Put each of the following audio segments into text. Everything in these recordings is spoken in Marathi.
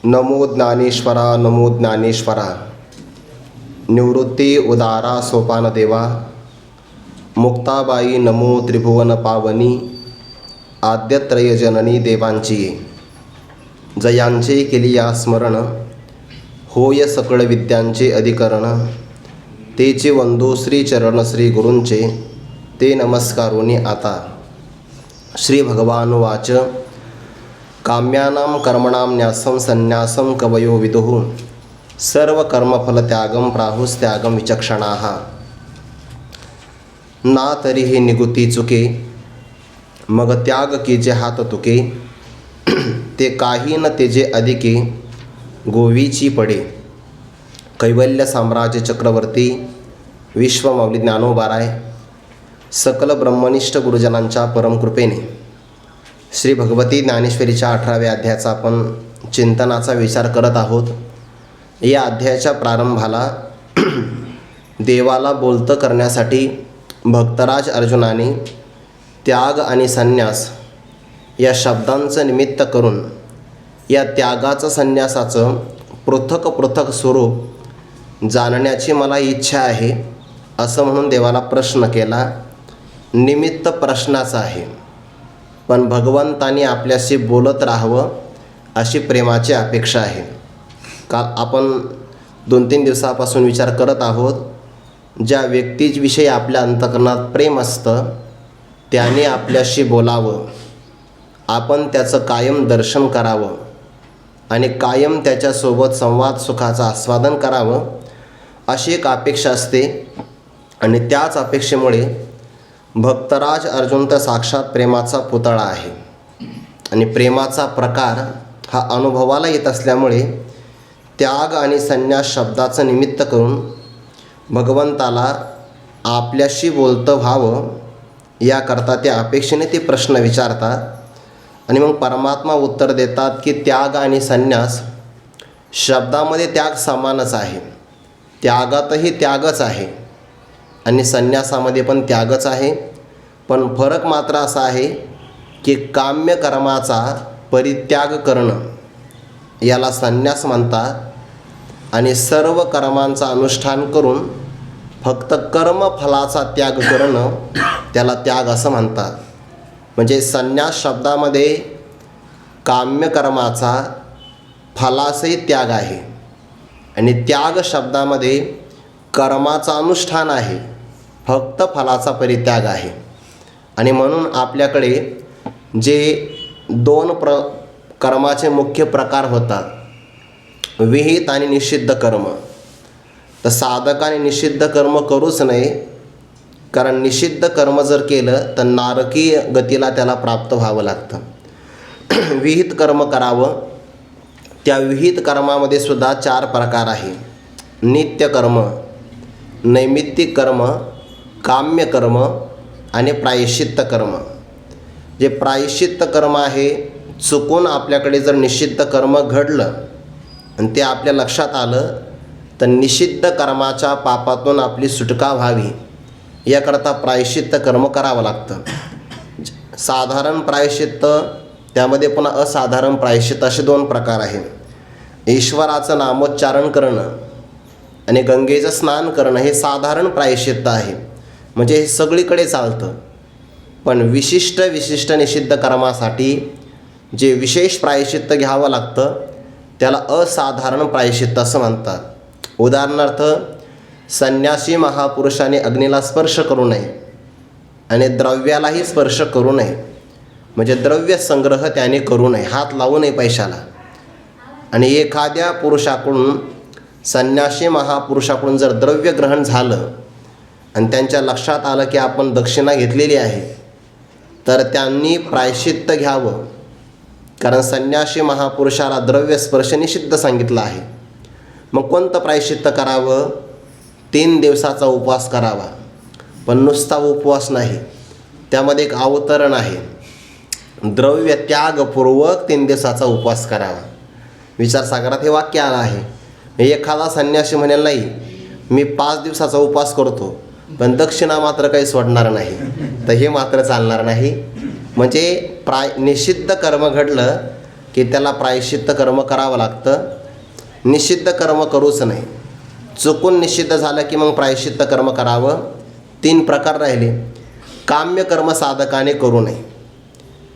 नमो ज्ञानेश्वरा नमो ज्ञानेश्वरा. निवृत्ती उदारा सोपान देवा. मुक्ताबाई नमो त्रिभुवन पावनी. आद्यत्रय जननी देवांची. जयांचे केलिया स्मरण. होय सकळ विद्यांचे अधिकरण. तेचे वंदो श्री चरण श्री गुरूंचे. ते नमस्कारोनी आता. श्री भगवान वाच. काम्यानां कर्मणां न्यासं संन्यासं कवयो विदुः. सर्व कर्मफलत्यागं प्राहुस्त्यागं विचक्षणाः. ना तरी हे निगुती चुके. मग त्याग कीजे हात तुके. ते काही न तेजे अधिके. गोवीची पडे. कैवल्य साम्राज्य चक्रवर्ती विश्वमाऊली ज्ञानोबाराय सकल ब्रह्मनिष्ठ गुरुजनांच्या परमकृपेने श्री भगवती ज्ञानेश्वरीच्या 18व्या अध्यायाचा आपण चिंतनाचा विचार करत आहोत. या अध्यायाच्या प्रारंभाला देवाला बोलतं करण्यासाठी भक्तराज अर्जुनाने त्याग आणि संन्यास या शब्दांचं निमित्त करून या त्यागाचं संन्यासाचं पृथक पृथक स्वरूप जाणण्याची मला इच्छा आहे असं म्हणून देवाला प्रश्न केला. निमित्त प्रश्नाचं आहे, पण भगवंतानी आपल्याशी बोलत राहावं अशी प्रेमाची अपेक्षा आहे. काल आपण 2-3 दिवसापासून विचार करत आहोत, ज्या व्यक्तीविषयी आपल्या अंतःकरणात प्रेम असतं त्याने आपल्याशी बोलावं, आपण त्याचं कायम दर्शन करावं आणि कायम त्याच्यासोबत संवाद सुखाचं आस्वादन करावं अशी एक अपेक्षा असते. आणि त्याच अपेक्षेमुळे भक्तराज अर्जुन तर साक्षात प्रेमाचा पुतळा आहे. आणि प्रेमाचा प्रकार हा अनुभवाला येत असल्यामुळे त्याग आणि संन्यास शब्दाचं निमित्त करून भगवंताला आपल्याशी बोलतं व्हावं याकरता त्या अपेक्षेने ते प्रश्न विचारतात. आणि मग परमात्मा उत्तर देतात की त्याग आणि संन्यास शब्दामध्ये त्याग समानच आहे. त्यागातही त्यागच आहे आणि संन्यासामध्ये पण त्यागच आहे. पण फरक मात्र असा आहे की काम्य कर्माचा परित्याग करणं याला संन्यास म्हणतात आणि सर्व कर्मांचा अनुष्ठान करून फक्त कर्मफलाचा त्याग करणं त्याला त्याग असं म्हणतात. म्हणजे संन्यास शब्दामध्ये काम्य कर्माचा फलासही त्याग आहे आणि त्याग शब्दामध्ये कर्माचं अनुष्ठान आहे, फक्त फलाचा परित्याग आहे. आणि म्हणून आपल्याकडे जे 2 कर्माचे मुख्य प्रकार होतात, विहित आणि निषिद्ध कर्म. तर साधकाने निषिद्ध कर्म करूच नये, कारण निषिद्ध कर्म जर केलं तर नारकीय गतीला त्याला प्राप्त व्हावं लागतं. विहित कर्म करावं. त्या विहित कर्मामध्ये सुद्धा 4 प्रकार आहे. नित्य कर्म, नैमित्तिक कर्म, काम्य कर्म आणि प्रायश्चित्त कर्म. जे प्रायश्चित्त कर्म आहे, चुकून आपल्याकडे जर निषिद्ध कर्म घडलं आणि ते आपल्या लक्षात आलं तर निषिद्ध कर्माच्या पापातून आपली सुटका व्हावी याकरता प्रायश्चित्त कर्म करावं लागतं. साधारण प्रायश्चित्त, त्यामध्ये पुन्हा असाधारण प्रायश्चित्त असे 2 प्रकार आहेत. ईश्वराचं नामोच्चारण करणं आणि गंगेचं स्नान करणं हे साधारण प्रायश्चित्त आहे, म्हणजे हे सगळीकडे चालतं. पण विशिष्ट निषिद्ध कर्मासाठी जे विशेष प्रायश्चित्त घ्यावं लागतं त्याला असाधारण प्रायश्चित्त असं म्हणतात. उदाहरणार्थ, संन्यासी महापुरुषाने अग्नीला स्पर्श करू नये आणि द्रव्यालाही स्पर्श करू नये, म्हणजे द्रव्य संग्रह त्याने करू नये, हात लावू नये पैशाला. आणि एखाद्या पुरुषाकडून, संन्यासी महापुरुषाकडून जर द्रव्य ग्रहण झालं आणि त्यांच्या लक्षात आलं की आपण दक्षिणा घेतलेली आहे, तर त्यांनी प्रायश्चित्त घ्यावं, कारण संन्यासी महापुरुषाला द्रव्य स्पर्श निषिद्ध सांगितलं आहे. मग कोणतं प्रायश्चित्त करावं? 3 दिवसाचा उपवास करावा. पण नुसता उपवास नाही, त्यामध्ये एक अवतरण आहे. द्रव्य त्यागपूर्वक 3 दिवसाचा उपवास करावा. विचारसागरात हे वाक्य आलं आहे. एखादा संन्यासी म्हणेल, नाही मी 5 दिवसाचा उपवास करतो पण दक्षिणा मात्र काही सोडणार नाही, तर हे मात्र चालणार नाही. म्हणजे निषिद्ध कर्म घडलं की त्याला प्रायश्चित्त कर्म करावं लागतं. निषिद्ध कर्म करूच नाही. चुकून निषिद्ध झालं की मग प्रायश्चित्त कर्म करावं. 3 प्रकार राहिले. काम्य कर्म साधकाने करू नये.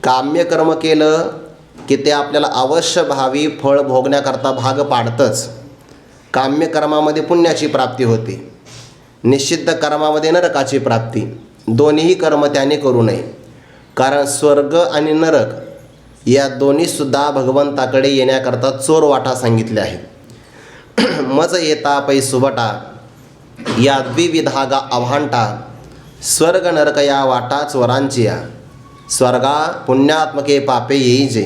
काम्य कर्म केलं की ते आपल्याला अवश्य भावी फळ भोगण्याकरता भाग पाडतंच. काम्य कर्मामध्ये पुण्याची प्राप्ती होते, निषिद्ध कर्मामध्ये नरकाची प्राप्ती. दोन्हीही कर्म त्याने करू नये. कारण स्वर्ग आणि नरक या दोन्हीसुद्धा भगवंताकडे येण्याकरता चोर वाटा सांगितले आहे. मज येता पै सुबटा या द्विविधागा आव्हांटा, स्वर्ग नरक या वाटा चोरांची या. स्वर्गा पुण्यात्मके पापे येईजे,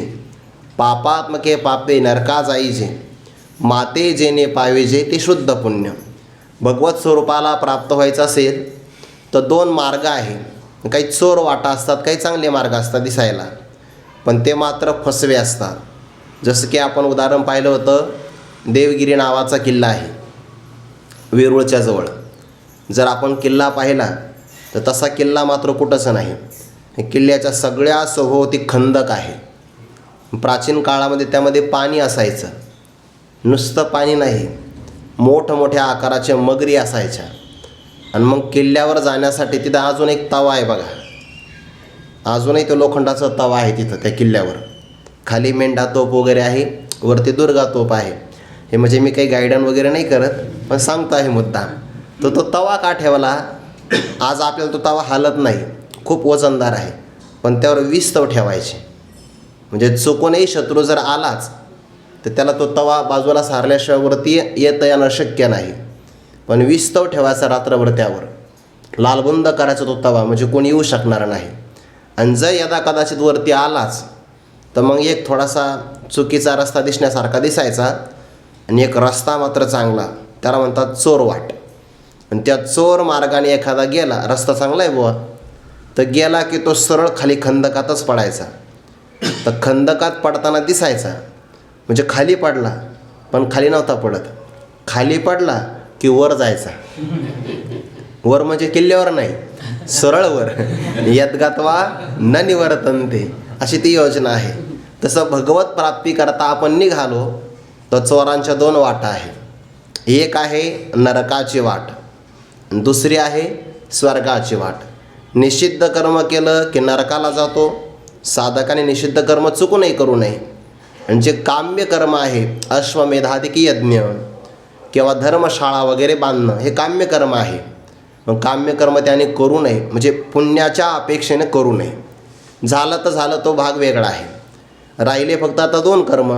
पापात्मके पापे नरका जाईजे. माते जेने पावेजे ते शुद्ध पुण्य. भगवत स्वरूपाला प्राप्त व्हायचं असेल तर 2 मार्ग आहे. काही चोर वाटा असतात, काही चांगले मार्ग असतात दिसायला, पण ते मात्र फसवे असतात. जसं की आपण उदाहरण पाहिलं होतं, देवगिरी नावाचा किल्ला आहे वेरूळच्या जवळ. जर आपण किल्ला पाहिला तर तसा किल्ला मात्र कुठंच नाही. किल्ल्याच्या सगळ्या सभोवती खंदक आहे. प्राचीन काळामध्ये त्यामध्ये पाणी असायचं. नुसतं पाणी नाही, मोठमोठ्या आकाराच्या मगरी असायच्या. आणि मग किल्ल्यावर जाण्यासाठी तिथं अजून एक तवा आहे बघा. अजूनही तो लोखंडाचा तवा आहे तिथं त्या किल्ल्यावर. खाली मेंढा तोप वगैरे आहे, वरती दुर्गा तोप आहे. हे म्हणजे मी काही गायडन वगैरे नाही करत, पण सांगतो आहे मुद्दा. तो तवा का ठेवला? आज आपल्याला तो तवा हालत नाही, खूप वजनदार आहे, पण त्यावर 20 तव ठेवायचे. म्हणजे चुकूनही शत्रू जर आलाच तर त्याला तो तवा बाजूला सारल्याशिवाय वरती येता येणं शक्य नाही. पण 20 तव ठेवायचा रात्रभर, त्यावर लालबुंद करायचा तो तवा, म्हणजे कोणी येऊ शकणार नाही. आणि जर यदा कदाचित वरती आलाच तर मग एक थोडासा चुकीचा रस्ता दिसण्यासारखा दिसायचा, आणि एक रस्ता मात्र चांगला, त्याला म्हणतात चोर वाट. आणि त्या चोर मार्गाने एखादा गेला, रस्ता चांगला आहे बुवा, तर गेला की तो सरळ खाली खंदकातच पडायचा. तर खंदकात पडताना दिसायचा, म्हणजे खाली पडला, पण खाली नव्हता पडत. खाली पडला की वर जायचा. वर म्हणजे किल्ल्यावर नाही, सरळ वर. यद्गत्वा न निवर्तन्ते, अशी ती योजना आहे. तसं भगवत प्राप्ती करता आपण निघालो तर चोरांच्या 2 वाटा आहे. एक आहे नरकाची वाट, दुसरी आहे स्वर्गाची वाट. निषिद्ध कर्म केलं की नरकाला जातो. साधकाने निषिद्ध कर्म चुकूनही करू नये. आणि जे काम्य कर्म आहे, अश्वमेधादिक यज्ञ किंवा धर्मशाळा वगैरे बांधणं, हे काम्य कर्म आहे. मग काम्य कर्म त्याने करू नये, म्हणजे पुण्याच्या अपेक्षेने करू नये. झालं तर झालं, तो भाग वेगळा आहे. राहिले फक्त आता 2 कर्म,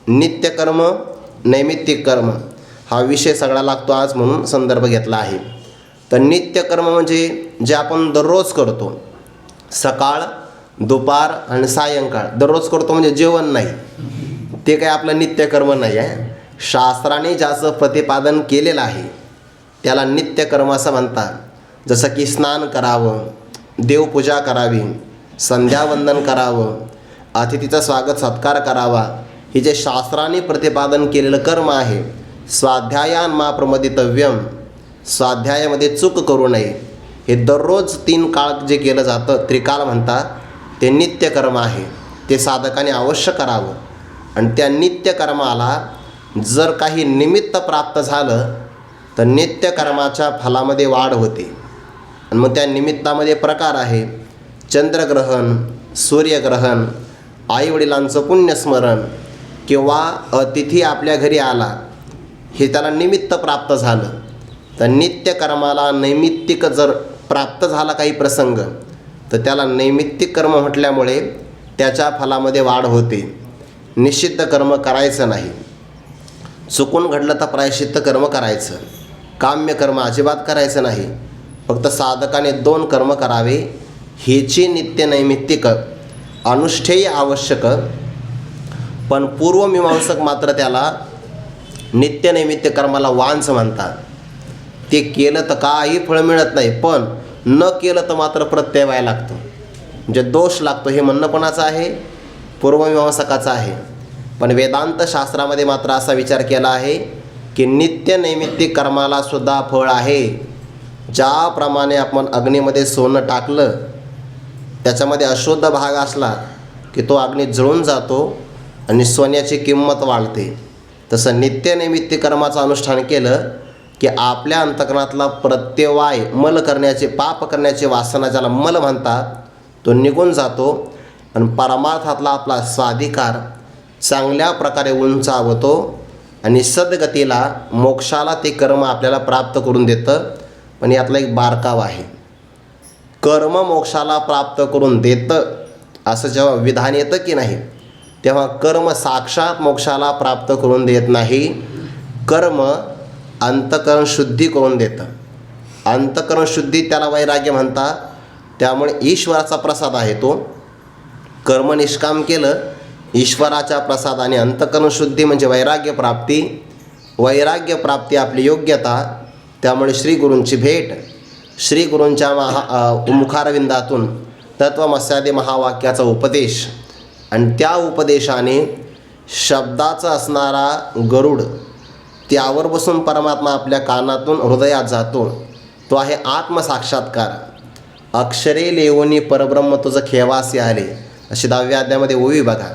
नित्यकर्म, नैमित्तिक कर्म. हा विषय सगळा लागतो आज, म्हणून संदर्भ घेतला आहे. तर नित्यकर्म म्हणजे जे आपण दररोज करतो, सकाळ, दुपार आणि सायंकाळ दररोज करतो, म्हणजे जेवण नाही, ते काय आपलं नित्यकर्म नाही आहे. शास्त्राने ज्याचं प्रतिपादन केलेलं आहे त्याला नित्यकर्म असं म्हणतात. जसं की स्नान करावं, देवपूजा करावी, संध्यावंदन करावं, अतिथीचा स्वागत सत्कार करावा, हे जे शास्त्राने प्रतिपादन केलेलं कर्म आहे. स्वाध्यायान मा प्रमदितव्यम, स्वाध्यायामध्ये चूक करू नये. हे दररोज 3 काळ जे केलं जातं, त्रिकाल म्हणतात, ते नित्यकर्म आहे. ते साधकाने अवश्य करावं. आणि त्या नित्यकर्माला जर काही निमित्त प्राप्त झालं तर नित्यकर्माच्या फलामध्ये वाढ होते. आणि मग त्या निमित्तामध्ये प्रकार आहे. चंद्रग्रहण, सूर्यग्रहण, आईवडिलांचं पुण्यस्मरण, किंवा अतिथी आपल्या घरी आला, हे त्याला निमित्त प्राप्त झालं. तर नित्यकर्माला नैमित्तिक जर प्राप्त झाला काही प्रसंग, तर त्याला नैमित्तिक कर्म म्हटल्यामुळे त्याच्या फलामध्ये वाढ होते. निषिद्ध कर्म करायचं नाही. चुकून घडलं तर प्रायश्चित्त कर्म करायचं. काम्य कर्म अजिबात करायचं नाही. फक्त साधकाने 2 कर्म करावे. हेची नित्य नैमित्तिक अनुष्ठेय आवश्यक, पण पूर्वमीमांसक मात्र त्याला नित्य नैमित्य कर्माला वांस म्हणतात. ते केलं तर काही फळ मिळत नाही, पण न केलं तर मात्र प्रत्यय व्हायला लागतो, म्हणजे दोष लागतो. हे म्हणणं कोणाचं आहे? पूर्वमीमांसकाचं आहे. पण वेदांत शास्त्रामध्ये मात्र असा विचार केला आहे की नित्य नैमित्तिक कर्माला सुद्धा फळ आहे. ज्याप्रमाणे आपण अग्नीमध्ये सोनं टाकलं, त्याच्यामध्ये अशुद्ध भाग असला की तो अग्नी जळून जातो, आणि सोन्याची किंमत वाढते, तसं नित्यनैमित्तिक कर्माचं अनुष्ठान केलं की आपल्या अंतकरणातला प्रत्यवाय मल करण्याचे, पाप करण्याचे वासना, ज्याला मल म्हणतात, तो निघून जातो आणि परमार्थातला आपला स्वाधिकार चांगल्या प्रकारे उंचावतो आणि सद्गतीला, मोक्षाला ते कर्म आपल्याला प्राप्त करून देतं. पण यातला एक बारकावा आहे. कर्म मोक्षाला प्राप्त करून देतं असं जेव्हा विधान येतं की नाही, तेव्हा कर्म साक्षात मोक्षाला प्राप्त करून देत नाही. कर्म अंतकरण शुद्धी करून देतं. अंतकरण शुद्धी त्याला वैराग्य म्हणतात. त्यामुळे ईश्वराचा प्रसाद आहे तो. कर्म निष्काम केलं, ईश्वराच्या प्रसादाने अंतकरण शुद्धी म्हणजे वैराग्य प्राप्ती. वैराग्य प्राप्ती आपली योग्यता. त्यामुळे श्री गुरूंची भेट, श्री गुरूंच्या मुखारविंदातून तत्वमस्यादी महावाक्याचा उपदेश, आणि त्या उपदेशाने शब्दाचा असणारा गरुड, त्यावर बसून परमात्मा आपल्या कानातून हृदयात जातो. तो आहे आत्मसाक्षात्कार. अक्षरे लेवोनी परब्रह्म तुझं खेवासी आले, अशी 10व्या अध्यायामध्ये ओवी बघा.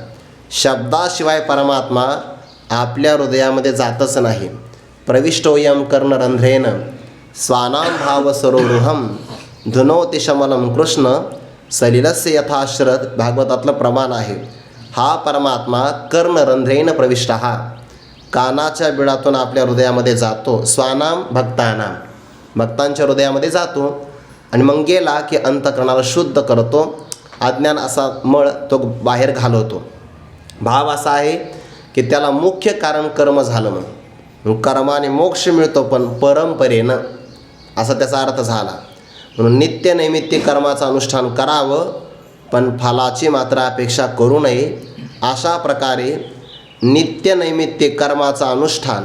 शब्दाशिवाय परमात्मा आपल्या हृदयामध्ये जातच नाही. प्रविष्टोयम कर्णरंध्रेन स्वानाम भाव सरोरुहम धुनोति शमलम कृष्ण सलिलस्य यथाश्रत, भागवतातलं प्रमाण आहे. हा परमात्मा कर्णरंध्रेन प्रविष्ट, हा कानाच्या बिळातून आपल्या हृदयामध्ये जातो. स्वानाम भक्तानाम, भक्तांच्या हृदयामध्ये जातो आणि मग गेला की अंतकरणाला शुद्ध करतो. अज्ञान असा मळ तो बाहेर घालवतो. भाव असा आहे की त्याला मुख्य कारण कर्म झालं म्हणून. कर्माने मोक्ष मिळतो, पण परंपरेनं, असा त्याचा अर्थ झाला. म्हणून नित्यनैमित्तिक कर्माचं अनुष्ठान करावं, पण फलाची मात्र अपेक्षा करू नये. अशा प्रकारे नित्यनैमित्तिक कर्माचं अनुष्ठान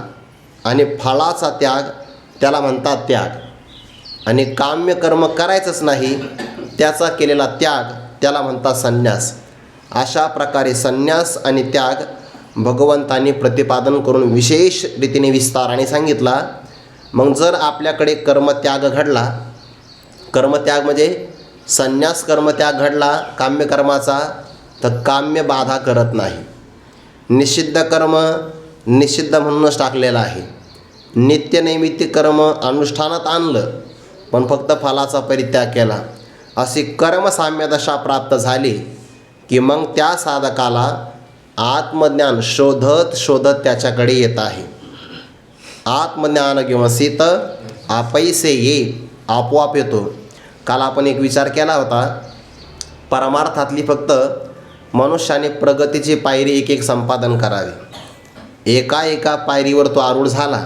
आणि फळाचा त्याग, त्याला म्हणतात त्याग. आणि काम्य कर्म करायचंच नाही, त्याचा केलेला त्याग, त्याला म्हणतात संन्यास. अशा प्रकारे संन्यास आणि त्याग भगवंतांनी प्रतिपादन करून विशेष रीतीने विस्ताराने सांगितला. मग जर आपल्याकडे कर्मत्याग घडला, कर्मत्याग म्हणजे संन्यास कर्मत्याग घडला काम्य कर्माचा, तर काम्य बाधा करत नाही. निषिद्ध कर्म निषिद्ध म्हणूनच टाकलेलं आहे. नित्यनैमित्तिक कर्म अनुष्ठानात आणलं, पण फक्त फलाचा परित्याग केला, अशी कर्मसाम्यदशा प्राप्त झाली की मग त्या साधकाला आत्मज्ञान शोधत शोधत त्याच्याकडे येत आहे. आत्मज्ञान किंवा सीत आपैसे ये, आपोआप येतो. काल आपण एक विचार केला होता, परमार्थातली फक्त मनुष्याने प्रगतीची पायरी एक एक संपादन करावी. एका एका पायरीवर तो आरूढ झाला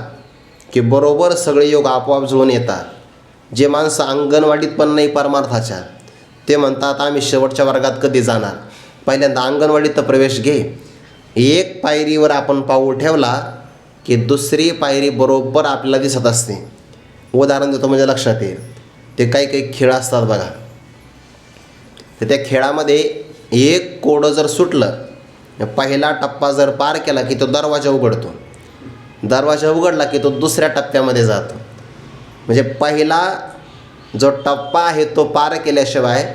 की बरोबर सगळे योग आपोआप जुळून येतात. जे माणसं अंगणवाडीत पण नाही परमार्थाच्या, ते म्हणतात आम्ही शेवटच्या वर्गात कधी जाणार. पहिल्यांदा अंगणवाडीत तर प्रवेश घे. एक पायरीवर आपण पाऊल ठेवला की दुसरी पायरी बरोबर आपल्याला दिसत असते. उदाहरण देतो म्हणजे लक्षात येईल. ते काही काही खेळ असतात बघा, तर त्या खेळामध्ये एक कोडं जर सुटलं, पहिला टप्पा जर पार केला की तो दरवाजा उघडतो. दरवाजा उघडला की तो दुसऱ्या टप्प्यामध्ये जातो. म्हणजे पहिला जो टप्पा आहे तो पार केल्याशिवाय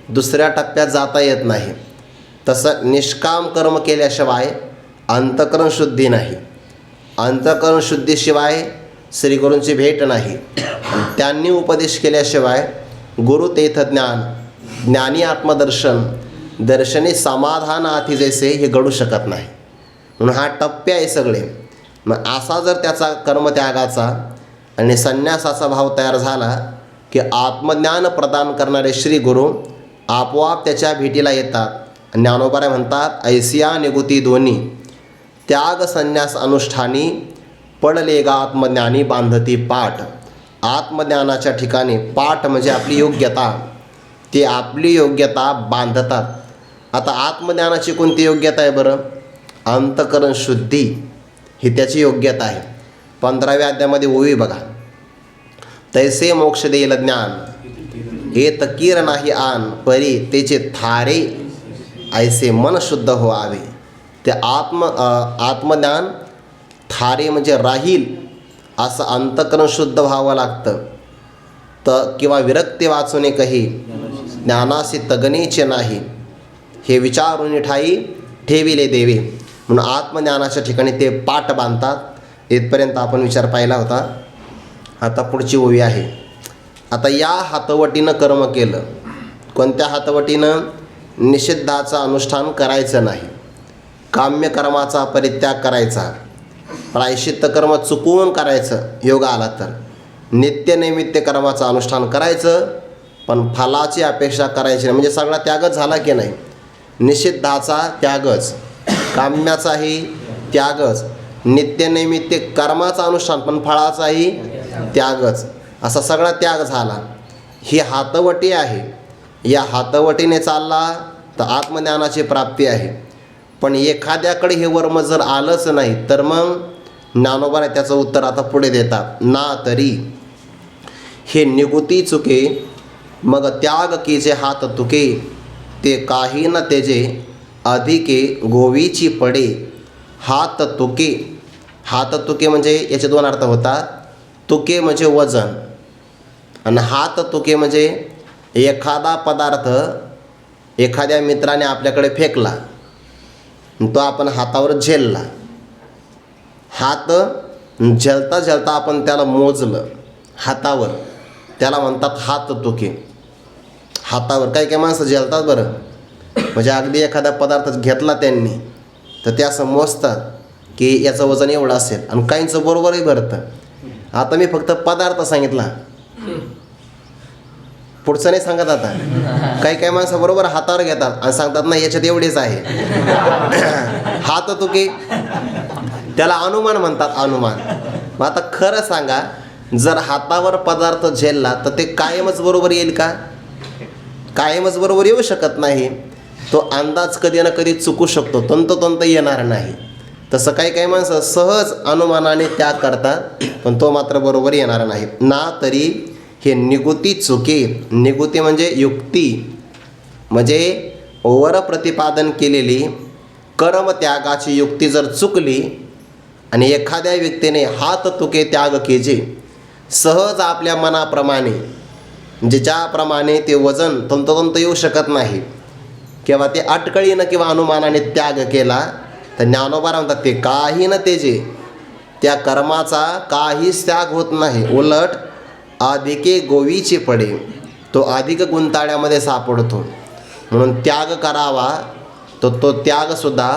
दुसऱ्या टप्प्यात जाता येत नाही. तसं निष्काम कर्म केल्याशिवाय अंतकरण शुद्धी नाही. अंतकरण शुद्धीशिवाय श्रीगुरूंची भेट नाही. त्यांनी उपदेश केल्याशिवाय गुरुतेथ ज्ञान, ज्ञानी आत्मदर्शन, दर्शने समाधानार्थी जैसे हे घडू शकत नाही. म्हणून हा टप्पे आहे सगळे. मग असा जर त्याचा कर्मत्यागाचा आणि संन्यासाचा भाव तयार झाला की आत्मज्ञान प्रदान करणारे श्री गुरु आपोआप त्याच्या भेटीला येतात. ज्ञानोबाराय म्हणतात, ऐसिया निगुती दोन्ही त्याग संन्यास अनुष्ठानी पडले गा आत्मज्ञानी बांधती पाठ. आत्मज्ञानाच्या ठिकाणी पाठ म्हणजे आपली योग्यता, ते आपली योग्यता बांधतात. आता आत्मज्ञानाची कोणती योग्यता आहे बरं? अंतकरण शुद्धी ही त्याची योग्यता आहे. 15व्या अध्यायामध्ये ओवी बघा, तैसे मोक्ष देईल ज्ञान हे तकीर नाही आन परी तेचे थारे ऐसे मन शुद्ध व्हावे. ते आत्मज्ञान थारे म्हणजे राहील असं अंतकरण शुद्ध व्हावं लागतं. किंवा विरक्ती वाचूने कही ज्ञानासी तगणेचे नाही, हे विचारून ठाई ठेविले देवे. म्हणून आत्मज्ञानाच्या ठिकाणी ते पाठ बांधतात. इथपर्यंत आपण विचार पाहिला होता. आता पुढची ओवी आहे. आता या हातवटीनं कर्म केलं. कोणत्या हातवटीनं? निषिद्धाचं अनुष्ठान करायचं नाही, काम्य कर्माचा परित्याग करायचा, प्रायश्चित्त कर्म चुकवून करायचं योग आला तर, नित्यनैमित्य कर्माचं अनुष्ठान करायचं पण फलाची अपेक्षा करायची नाही. म्हणजे सगळा त्यागच झाला की नाही. निषिद्धाचा त्यागच, काम्याचाही त्यागच, नित्यनैमित्य कर्माचा अनुष्ठान पण फळाचाही त्यागच, असा सगळा त्याग झाला. ही हातवटी आहे. या हातवटीने चालला तर आत्मज्ञानाची प्राप्ती आहे. पण एखाद्याकडे हे वर्म जर आलंच नाही तर मग ज्ञानोबा त्याचं उत्तर आता पुढे देतात. ना तरी हे निगुती चुके मग त्याग कीचे हात तुके, ते काही न तेजे अधिके गोवीची पडे. हात तुके, हात तुके म्हणजे याचे दोन अर्थ होतात. तुके म्हणजे वजन आणि हात तुके म्हणजे एखादा पदार्थ एखाद्या मित्राने आपल्याकडे फेकला, तो आपण हातावर झेलला. हात झेलता झेलता आपण त्याला मोजलं हातावर, त्याला म्हणतात हात तुके. हातावर काही काही माणसं झेलतात बरं, म्हणजे अगदी एखादा पदार्थ घेतला त्यांनी तर ते असं मोजतात की याचं वजन एवढं असेल, आणि काहींचं बरोबरही भरतं. आता मी फक्त पदार्थ सांगितला, पुढचं नाही सांगत. आता काही काही माणसं बरोबर हातावर घेतात आणि सांगतात ना याच्यात एवढेच आहे. हात तुके त्याला अनुमान म्हणतात, अनुमान. मग आता खरं सांगा, जर हातावर पदार्थ झेलला तर ते कायमच बरोबर येईल का? कायमच बरोबर येऊ शकत नाही. तो अंदाज कधी ना कधी चुकू शकतो, तंतोतंत येणार नाही. तसं काही काही माणसं सहज अनुमानाने त्याग करतात, पण तो मात्र बरोबर येणार नाही. ना तरी हे निगुती चुके, निगुती म्हणजे युक्ती, म्हणजे वर प्रतिपादन केलेली कर्मत्यागाची युक्ती जर चुकली आणि एखाद्या व्यक्तीने हात तुके त्याग केजे, सहज आपल्या मनाप्रमाणे, म्हणजे ज्याप्रमाणे ते वजन तंतोतंत येऊ शकत नाही किंवा ते अटकळीनं किंवा अनुमानाने त्याग केला, तर ज्ञानोबा म्हणतात ते काही न तेजे, त्या कर्माचा काहीच त्याग होत नाही. उलट अधिके गोवीची पडे, तो अधिक गुंताळ्यामध्ये सापडतो. म्हणून त्याग करावा तर तो त्यागसुद्धा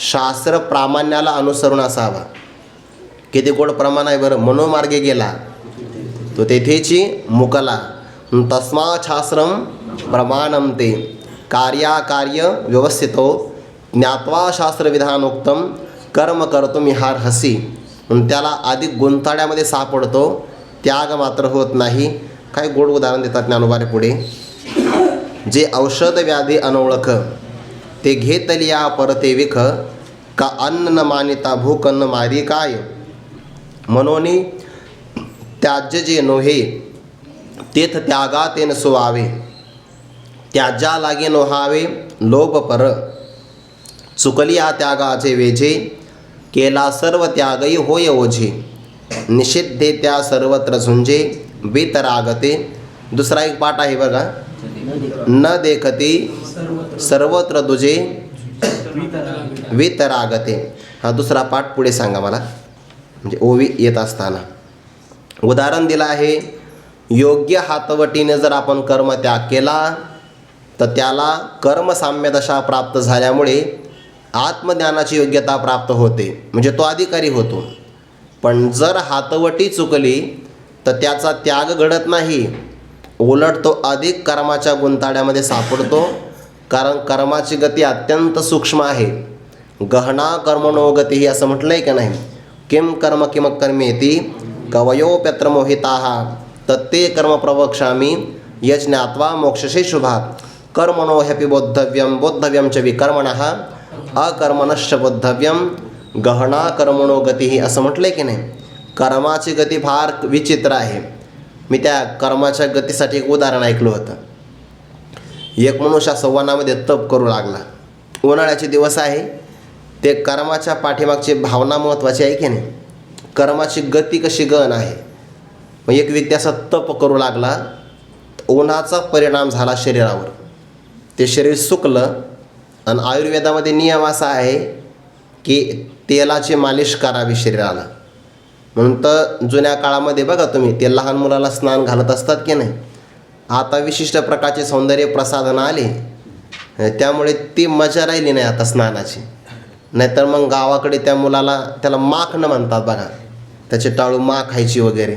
शास्त्र प्रामाण्याला अनुसरून असावा. किती गोड प्रमाण आहे बरं. मनोमार्गे गेला तो तेथेची मुकला, तस्मा शास्त्रम प्रमाणम ते कार्याकार्य व्यवस्थितो ज्ञात्वा शास्त्रविधानोक्तम कर्म कर्तुमिहार्हसि. म्हणून त्याला अधिक गुंताळ्यामध्ये सापडतो, त्याग मात्र होत नाही. काय गोड उदाहरण देतात ज्ञानोबाने पुढे. जे औषध व्याधी अनोळख ते घेतलिया परते विख, का अन्न न मानिता भूक न मारी काय. मनोनी त्याज्य जे नोहे तेथ त्यागा तेन सुवावे, त्याज्या लागे नोहावे लोभ पर. चुकलिया त्यागाचे वेझे, केला सर्व त्यागई होय ओझे. निषिद्धे त्या सर्वत्र झुंजे, बेतरागते. दुसरा एक पाठ आहे बघा. न देखती सर्वत्र दुजे वितरागते. हा दुसरा पाठ पुढे सांगा मला, म्हणजे ओवी येत असताना. उदाहरण दिलं आहे, योग्य हातवटीने जर आपण कर्म त्याग केला तर त्याला कर्मसाम्यदशा प्राप्त झाल्यामुळे आत्मज्ञानाची योग्यता प्राप्त होते, म्हणजे तो अधिकारी होतो. पण जर हातवटी चुकली तर त्याचा त्याग घडत नाही, उलट तो अधिक कर्माच्या गुंताळ्यामध्ये सापडतो. कारण कर्माची गती अत्यंत सूक्ष्म आहे. गहना कर्मणो गती असं म्हटलं आहे का नाही. किम कर्म किम कर्मेती कवयोप्यत्र मोहिताः तत्ते कर्म प्रवक्ष्यामि यज्ञात्वा मोक्षसे शुभात्. कर्मणो ह्यपि बोद्धव्यम बोद्धव्यम च विकर्मणः अकर्मणश्च बोद्धव्यम गहना कर्मणो गती असं म्हटलं आहे की नाही. कर्माची गती फार विचित्र आहे. मी त्या कर्माच्या गतीसाठी एक उदाहरण ऐकलं होतं. एक मनुष्य संवनामध्ये तप करू लागला. उन्हाळ्याचे दिवस आहे. ते कर्माच्या पाठीमागची भावना महत्त्वाची आहे की नाही. कर्माची गती कशी गहन आहे. मग एक व्यक्ती असा तप करू लागला, उन्हाचा परिणाम झाला शरीरावर. ते शरीर सुकलं. आणि आयुर्वेदामध्ये नियम असा आहे की तेलाची मालिश करावी शरीराला. म्हणून तर जुन्या काळामध्ये बघा तुम्ही, ते लहान मुलाला स्नान घालत असतात की नाही. आता विशिष्ट प्रकारचे सौंदर्य प्रसाधनं आले, त्यामुळे ती मजा राहिली नाही आता स्नानाची. नाहीतर मग गावाकडे त्या मुलाला, त्याला माखणं म्हणतात बघा, त्याचे टाळू माख खायची वगैरे.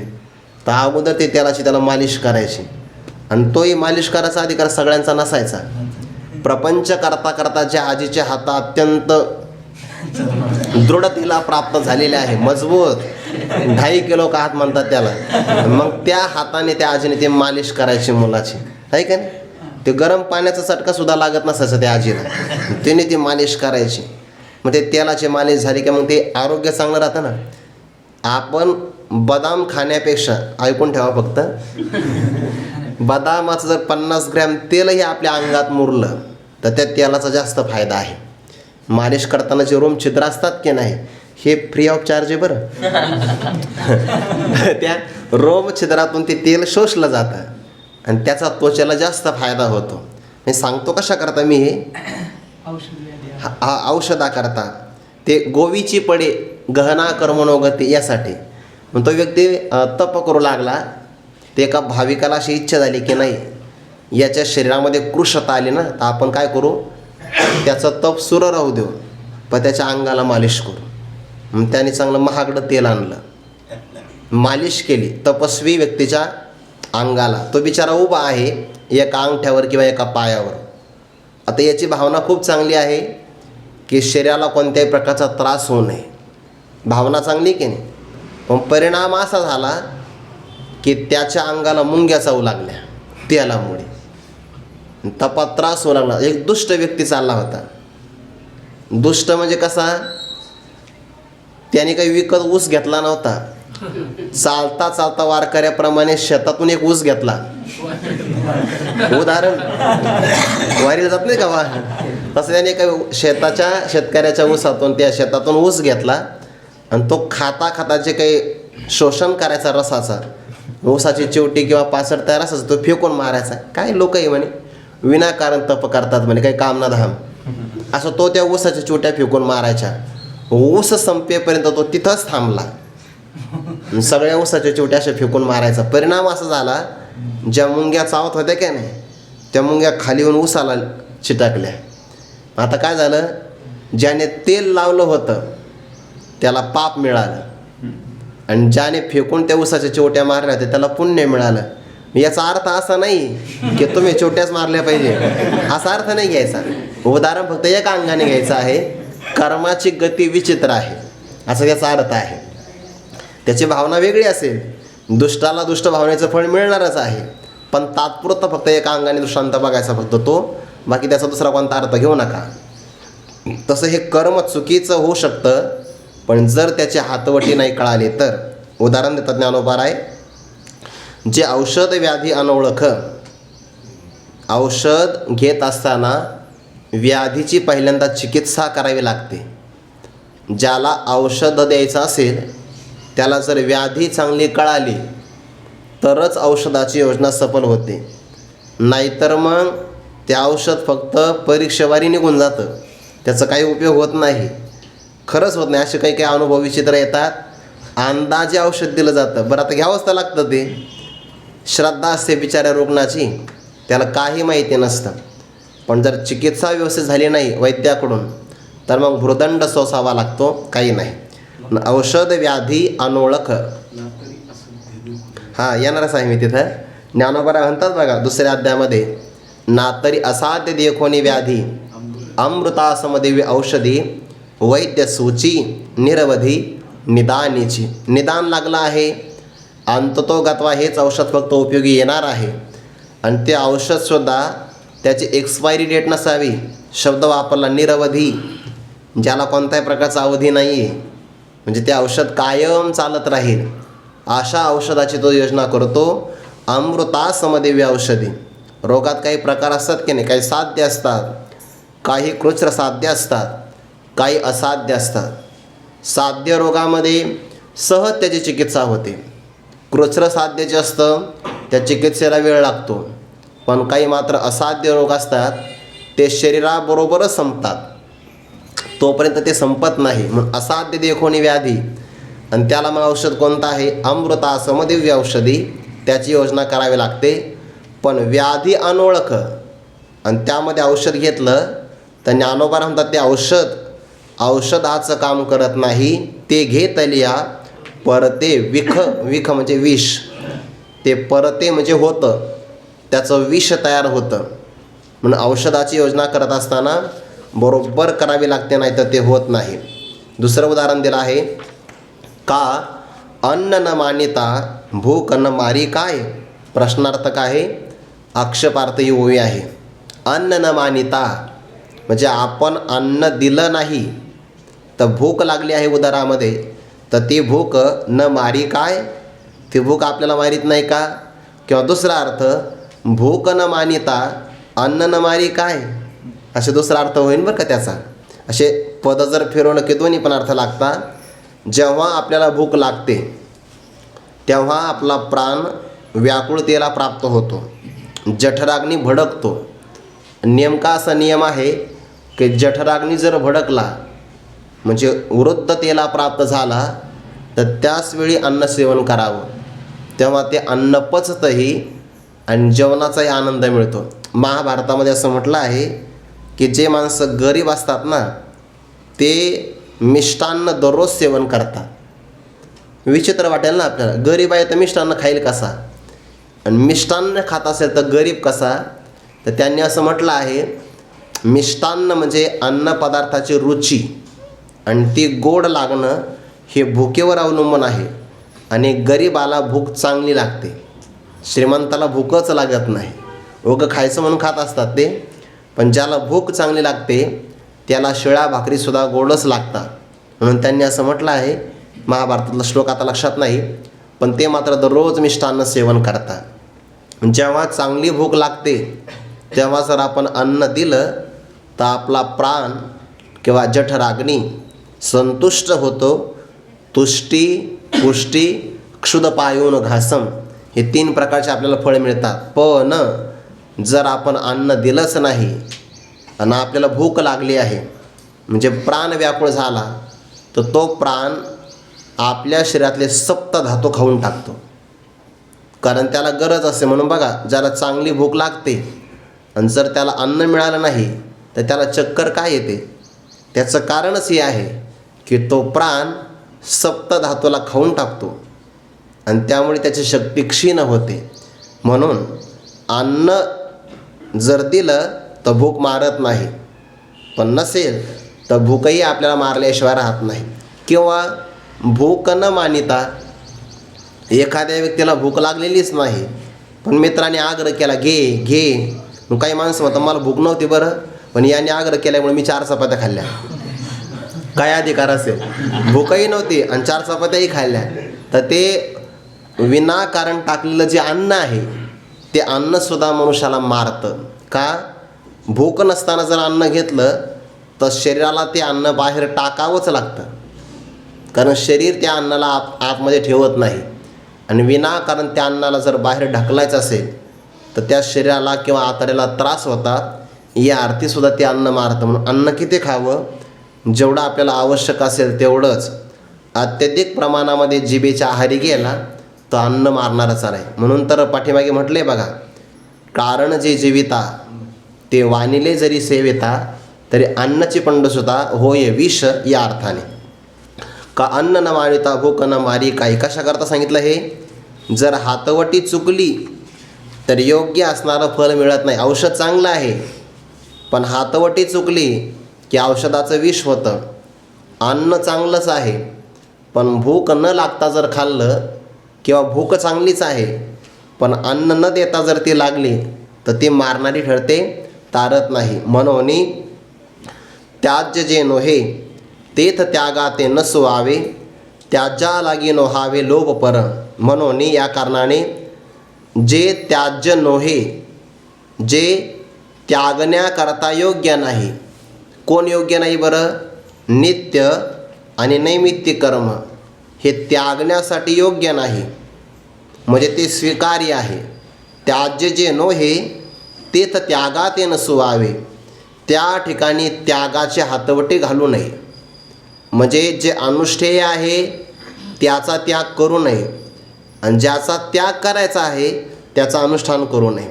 तर अगोदर ते तेलाची त्याला मालिश करायची, आणि तोही मालिश करायचा अधिकार सगळ्यांचा नसायचा. प्रपंच करता करता ज्या आजीचे हात अत्यंत दृढतेला प्राप्त झालेले आहे, मजबूत 2.5 किलो का हात म्हणतात त्याला, मग त्या हाताने त्या आजीने ते मालिश करायची मुलाची, आहे का नाही. ते गरम पाण्याचा चटका सुद्धा लागत नसायचा त्या आजीला, तिने ती मालिश करायची. मग ते तेलाची मालिश झाली की मग ते आरोग्य चांगलं राहतं ना. आपण बदाम खाण्यापेक्षा, ऐकून ठेवा फक्त, बदामाचं जर 50 ग्रॅम तेलही आपल्या अंगात मुरलं तर त्या तेलाचा जास्त फायदा आहे. मालिश करताना जे रोम छिद्र असतात की नाही, हे फ्री ऑफ चार्ज आहे बरं. त्या रोम छिद्रातून ते तेल शोषलं जातं आणि त्याचा त्वचेला जास्त फायदा होतो. मी सांगतो कशा करता मी हे, औषधाकरता. ते गोवीची पडे गहना कर्मणोगती यासाठी. मग तो व्यक्ती तप करू लागला, ते एका भाविकाला अशी इच्छा झाली की नाही, याच्या शरीरामध्ये कृशता आली ना, तर आपण काय करू, त्याचं तप सुरू राहू देऊ, पण त्याच्या अंगाला मालिश करू. मग त्याने चांगलं महागडं तेल आणलं, मालिश केली तपस्वी व्यक्तीच्या अंगाला. तो बिचारा उभा आहे एका अंगठ्यावर किंवा एका पायावर. आता याची भावना खूप चांगली आहे की शरीराला कोणत्याही प्रकारचा त्रास होऊ नये, भावना चांगली की नाही. पण परिणाम असा झाला की त्याच्या अंगाला मुंग्या चावू लागल्या तेलामुळे, तपात त्रास होऊ लागला. एक दुष्ट व्यक्ती चालला होता. दुष्ट म्हणजे कसा, त्याने काही विकत ऊस घेतला नव्हता, चालता चालता वारकऱ्याप्रमाणे शेतातून एक ऊस घेतला. उदाहरण, वारीला जात नाही का वा, तसं त्याने काही शेतकऱ्याच्या ऊसातून, त्या शेतातून ऊस घेतला आणि तो खाता खाता जे काही शोषण करायचा रसाचा, ऊसाची चिवटी किंवा पासट तयार असायचं, तो फेकून मारायचा. काय लोकही म्हणे विनाकारण तप करतात म्हणे, काही काम ना धाम, असं तो त्या ऊसाच्या चिवट्या फेकून मारायच्या. ऊस संपेपर्यंत तो तिथंच थांबला, सगळ्या ऊसाच्या चिवट्या अशा फेकून मारायचा. परिणाम असा झाला, ज्या मुंग्या चावत होत्या की नाही, त्या मुंग्या खाली येऊन ऊसाला चिटकल्या. आता काय झालं, ज्याने तेल लावलं होतं त्याला पाप मिळालं, आणि ज्याने फेकून त्या ऊसाच्या चिवट्या मारल्या होत्या त्याला पुण्य मिळालं. याचा अर्थ असा नाही की तुम्ही चिवट्याच मारल्या पाहिजे, असा अर्थ नाही घ्यायचा. उदाहरण फक्त एका अंगाने घ्यायचं आहे. कर्माची गती विचित्र आहे असं त्याचा अर्थ आहे. त्याची भावना वेगळी असेल, दुष्टाला दुष्ट भावनेचं फळ मिळणारच आहे, पण तात्पुरतं फक्त एका अंगाने दृष्टांत बघायचा फक्त तो, बाकी त्याचा दुसरा कोणता अर्थ घेऊ नका. तसं हे कर्म चुकीचं होऊ शकतं, पण जर त्याचे हातवटी नाही कळाले तर. उदाहरण देतात ज्ञानोबाराय, जे औषध व्याधी अनोळख, औषध घेत असताना व्याधीची पहिल्यांदा चिकित्सा करावी लागते. ज्याला औषध द्यायचं असेल त्याला जर व्याधी चांगली कळाली तरच औषधाची योजना सफल होते, नाहीतर मग ते औषध फक्त परीक्षेवारी निघून जातं, त्याचा काही उपयोग होत नाही, खरंच होत नाही. असे काही काही अनुभव विचित्र येतात. अंदाजे औषध दिलं जातं, बरं आता घ्यावंच तर लागतं. ते श्रद्धा असते बिचाऱ्या रुग्णाची, त्याला काही माहिती नसतं. पण जर चिकित्सा व्यवस्थित झाली नाही वैद्याकडून तर मग भ्रुदंड सोसावा लागतो, काही नाही. औषध व्याधी अनोळख, हां येणारच आहे मी तिथं. ज्ञानोबा म्हणतात बघा दुसऱ्या अध्यायामध्ये, नातरी असाध्य देखोनी व्याधी अमृतासमदेवी औषधी वैद्य सूची निरवधी निदानीची. निदान लागलं आहे, अंततोगत्वा हेच औषध फक्त उपयोगी येणार आहे. आणि ते औषधसुद्धा त्याची एक्सपायरी डेट नसावी. शब्द वापरला निरवधी, ज्याला कोणत्याही प्रकारचा अवधी नाही आहे, म्हणजे ते औषध कायम चालत राहील, अशा औषधाची तो योजना करतो. अमृतासमदेवी औषधी, रोगात काही प्रकार असतात की नाही, काही साध्य असतात, काही कृच्र साध्य असतात, काही असाध्य असतात. साध्य रोगामध्ये सहज त्याची चिकित्सा होते, कृच्र साध्य जे असतं त्या चिकित्सेला वेळ लागतो. पण काही मात्र असाध्य रोग असतात, ते शरीराबरोबरच संपतात. तोपर्यंत ते संपत नाही. मग असाध्य देखोनी व्याधी, आणि त्याला मग औषध कोणतं आहे? अमृता समदिव्य औषधी, त्याची योजना करावी लागते. पण व्याधी अनोळख आणि त्यामध्ये औषध घेतलं तर ज्ञानोबा म्हणतात ते औषधाचं काम करत नाही. ते घेतलिया परते विख म्हणजे विष, ते परते म्हणजे होतं, त्याचं विष तयार होतं. म्हणून औषधाची योजना करत असताना बरोबर करावी लागते, नाही तर ते होत नाही. दुसरं उदाहरण दिलं आहे, का अन्न न मानिता भूक न मारी काय. प्रश्नार्थक आहे, आक्षेपार्थ ही ओवी आहे. अन्न न मानिता म्हणजे आपण अन्न दिलं नाही तर भूक लागली आहे उदरामध्ये, तर ती भूक न मारी काय, ती भूक आपल्याला मारीत नाही का. किंवा दुसरा अर्थ, भूक न मानिता अन्न न मारी काय, असे दुसरा अर्थ होईल बरं का त्याचा. असे पद जर फिरवलं की दोन्ही पण अर्थ लागतात. जेव्हा आपल्याला भूक लागते तेव्हा आपला प्राण व्याकुळतेला प्राप्त होतो, जठराग्नी भडकतो. नेमका असा नियम आहे की जठराग्नी जर भडकला म्हणजे वृद्धतेला प्राप्त झाला तर त्याच वेळी अन्न सेवन करावं, तेव्हा ते अन्न पचतंही आणि जेवणाचाही आनंद मिळतो. महाभारतामध्ये असं म्हटलं आहे की जे माणसं गरीब असतात ना ते मिष्टान्न दररोज सेवन करतात. विचित्र वाटेल ना आपल्याला, गरीब आहे तर मिष्टान्न खाईल कसा, आणि मिष्टान्न खात असेल तर गरीब कसा. तर त्यांनी असं म्हटलं आहे, मिष्टान्न म्हणजे अन्नपदार्थाची रुची आणि ती गोड लागणं हे भुकेवर अवलंबून आहे. आणि गरिबाला भूक चांगली लागते, श्रीमंताला भूकच लागत नाही. उगं खायचं म्हणून खात असतात ते, पण ज्याला भूक चांगली लागते त्याला शिळ्या भाकरीसुद्धा गोडच लागतात. म्हणून त्यांनी असं म्हटलं आहे, महाभारतातला श्लोक आता लक्षात नाही, पण ते मात्र दररोज मिष्टान्न सेवन करतात. जेव्हा चांगली भूक लागते तेव्हा जर आपण अन्न दिलं तर आपला प्राण किंवा जठराग्नी संतुष्ट होतो. तुष्टी, पुष्टी, क्षुधपायून घासम हे 3 प्रकारचे आपल्याला फळ मिळतात. पण जर आपण अन्न दिलंच नाही आणि आपल्याला भूक लागली आहे म्हणजे प्राण व्याकुळ झाला तर तो प्राण आपल्या शरीरातले सप्त धातू खाऊन टाकतो, कारण त्याला गरज असते. म्हणून बघा, ज्याला चांगली भूक लागते आणि जर त्याला अन्न मिळालं नाही तर त्याला चक्कर काय येते, त्याचं कारणच हे आहे की तो प्राण सप्त धातूला खाऊन टाकतो आणि त्यामुळे त्याची शक्ती क्षीण होते. म्हणून अन्न जर दिलं तर भूक मारत नाही, पण नसेल तर भूकही आपल्याला मारल्याशिवाय राहत नाही. किंवा भूक न मानिता एखाद्या व्यक्तीला भूक लागलेलीच नाही पण मित्राने आग्रह केला, घे घे. मग काही माणसं म्हणतात मला भूक नव्हती बरं, पण याने आग्रह केल्यामुळे मी 4 चपात्या खाल्ल्या. काय अधिकार असेल, भूकही नव्हती आणि 4 चपात्याही खाल्ल्या. तर ते विनाकारण टाकलेलं जे अन्न आहे ते अन्नसुद्धा मनुष्याला मारतं. का, भूक नसताना जर अन्न घेतलं तर शरीराला ते अन्न बाहेर टाकावंच लागतं, कारण शरीर त्या अन्नाला आतमध्ये ठेवत नाही. आणि विनाकारण त्या अन्नाला जर बाहेर ढकलायचं असेल तर त्या शरीराला किंवा आतड्याला त्रास होतात. या अर्थीसुद्धा ते अन्न मारतं. म्हणून अन्न किती खावं, जेवढं आपल्याला आवश्यक असेल तेवढंच. अत्यधिक प्रमाणामध्ये जिभेच्या आहारी गेला तर अन्न मारणारच आहे. म्हणून तर पाठीमागे म्हटले बघा, कारण जे जीविता ते वानिले जरी सेविता तरी अन्नची पंडसुता होय विष, या अर्थाने. का अन्न न मारिता भूक न मारी काही. कशा करता सांगितलं हे, जर हातवटी चुकली तर योग्य असणारं फळ मिळत नाही. औषध चांगलं आहे पण हातवटी चुकली की औषधाचं विष होतं. अन्न चांगलंच आहे पण भूक न लागता जर खाल्लं, किंवा भूक चांगलीच आहे पण अन्न न देता जर ती लागली तर ती मारणारी ठरते, तारत नाही. म्हणून त्याज्य जे नोहे तेथ त्यागा ते नसवावे, त्याज्या लागी नोहावे लोभ पर. म्हणून या कारणाने जे त्याज्य नोहे, जे त्यागण्याकरता योग्य नाही. कोण योग्य नाही बरं, नित्य आणि नैमित्तिक कर्म हे त्यागण्यासाठी योग्य नाही, म्हणजे ते स्वीकार्य आहे. त्याज्य जे नोहे तेथ त्यागा ते नसवावे, त्या ठिकाणी त्यागाचे हातवटे घालू नये. म्हणजे जे अनुष्ठेय आहे त्याचा त्याग करू नये आणि ज्याचा त्याग करायचा आहे त्याचं अनुष्ठान करू नये.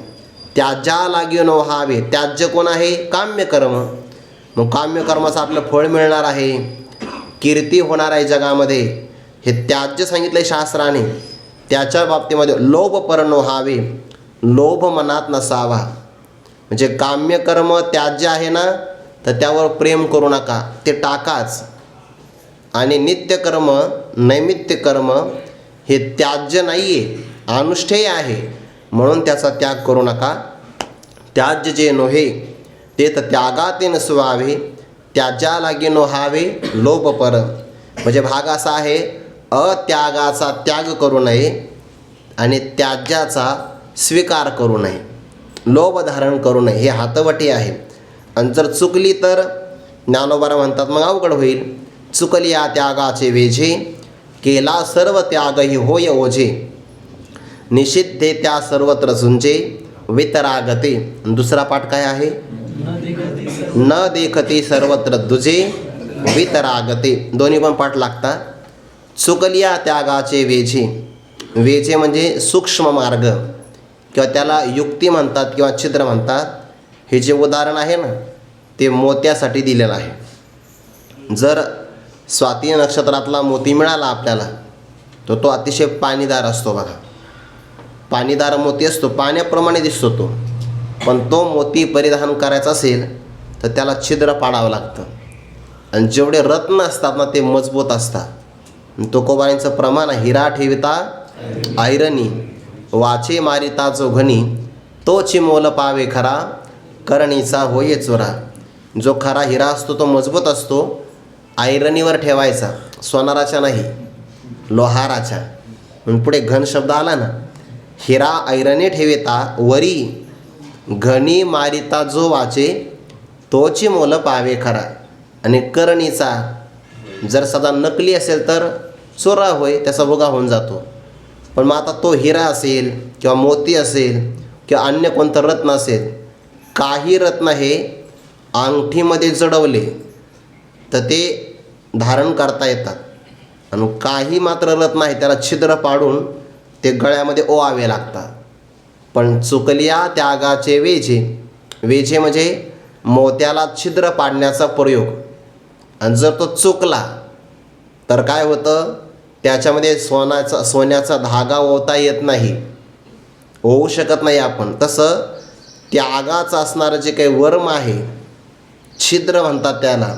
त्याज्या लागी न व्हावे. त्याज्य कोण आहे? काम्यकर्म. मग काम्यकर्माचं आपलं फळ मिळणार आहे, कीर्ती होणार आहे जगामध्ये, हे त्याज्य सांगितलं शास्त्राने. त्याच्या बाबतीमध्ये लोभपर न व्हावे. लोभ मनात नसावा. म्हणजे काम्यकर्म त्याज्य आहे ना, तर त्यावर प्रेम करू नका, ते टाकाच. आणि नित्यकर्म नैमित्तिकर्म हे त्याज्य नाही आहे, अनुष्ठेय आहे, म्हणून त्याचा त्याग करू नका. त्याज्य जे नोहे ते तर त्यागाते नसवावे. त्याज्या लागे नोहावे लोभपर. म्हणजे भाग असा आहे, अत्यागाचा त्याग करू नये आणि त्याज्याचा स्वीकार करू नये, लोभ धारण करू नये. हे हातवटी आहे. आणि जर चुकली तर ज्ञानोबा म्हणतात मग अवघड होईल. चुकली या त्यागाचे वेझे, केला सर्व त्यागही होय ओझे. निषिद्धे त्या सर्वत्र झुंजे, वितरागते. दुसरा पाठ काय आहे? न देखते सर्वत्र दुजे, वितरागते. दोन्ही पण पाठ लागतात. चुकली या त्यागाचे वेझे. वेझे म्हणजे सूक्ष्म मार्ग किंवा त्याला युक्ती म्हणतात किंवा छिद्र म्हणतात. हे जे उदाहरण आहे ना, ते मोत्यासाठी दिलेलं आहे. जर स्वाती नक्षत्रातला मोती मिळाला आपल्याला तर तो अतिशय पाणीदार असतो. बघा, पाणीदार मोती असतो, पाण्याप्रमाणे दिसतो तो. पण तो मोती परिधान करायचा असेल तर त्याला छिद्र पाडावं लागतं. आणि जेवढे रत्न असतात ना ते मजबूत असतात. तुकोबांचं प्रमाण, हिरा ठेविता ऐरणी, वाचे मारिता जो घनी, तोची मोल पावे खरा, करणीचा होये चोरा. जो खरा हिरा असतो तो मजबूत असतो, ऐरणीवर ठेवायचा, सोनाराच्या नाही, लोहाराच्या. म्हणून पुढे घन शब्द आला ना, हिरा ऐरणी ठेविता वरी, घनी मारिता जो वाचे, तोची मोल पावे खरा. आणि करणीचा जर सदा नकली असेल तर चोरा होय, त्याचा भोगा होऊन जातो. पण मग आता तो हिरा असेल किंवा मोती असेल किंवा अन्य कोणतं रत्न असेल, काही रत्न हे अंगठीमध्ये जडवले तर ते धारण करता येतात. आणि काही मात्र रत्न आहे त्याला छिद्र पाडून ते गळ्यामध्ये ओवावे लागतात. पण चुकल्या त्यागाचे वेझे. वेझे म्हणजे मोत्याला छिद्र पाडण्याचा प्रयोग. आणि जर तो चुकला तर काय होतं, त्याच्यामध्ये सोन्याचा धागा ओवता येत नाही, होऊ शकत नाही आपण. तसं त्यागाचं असणारं जे काही वर्म आहे, छिद्र म्हणतात त्याला,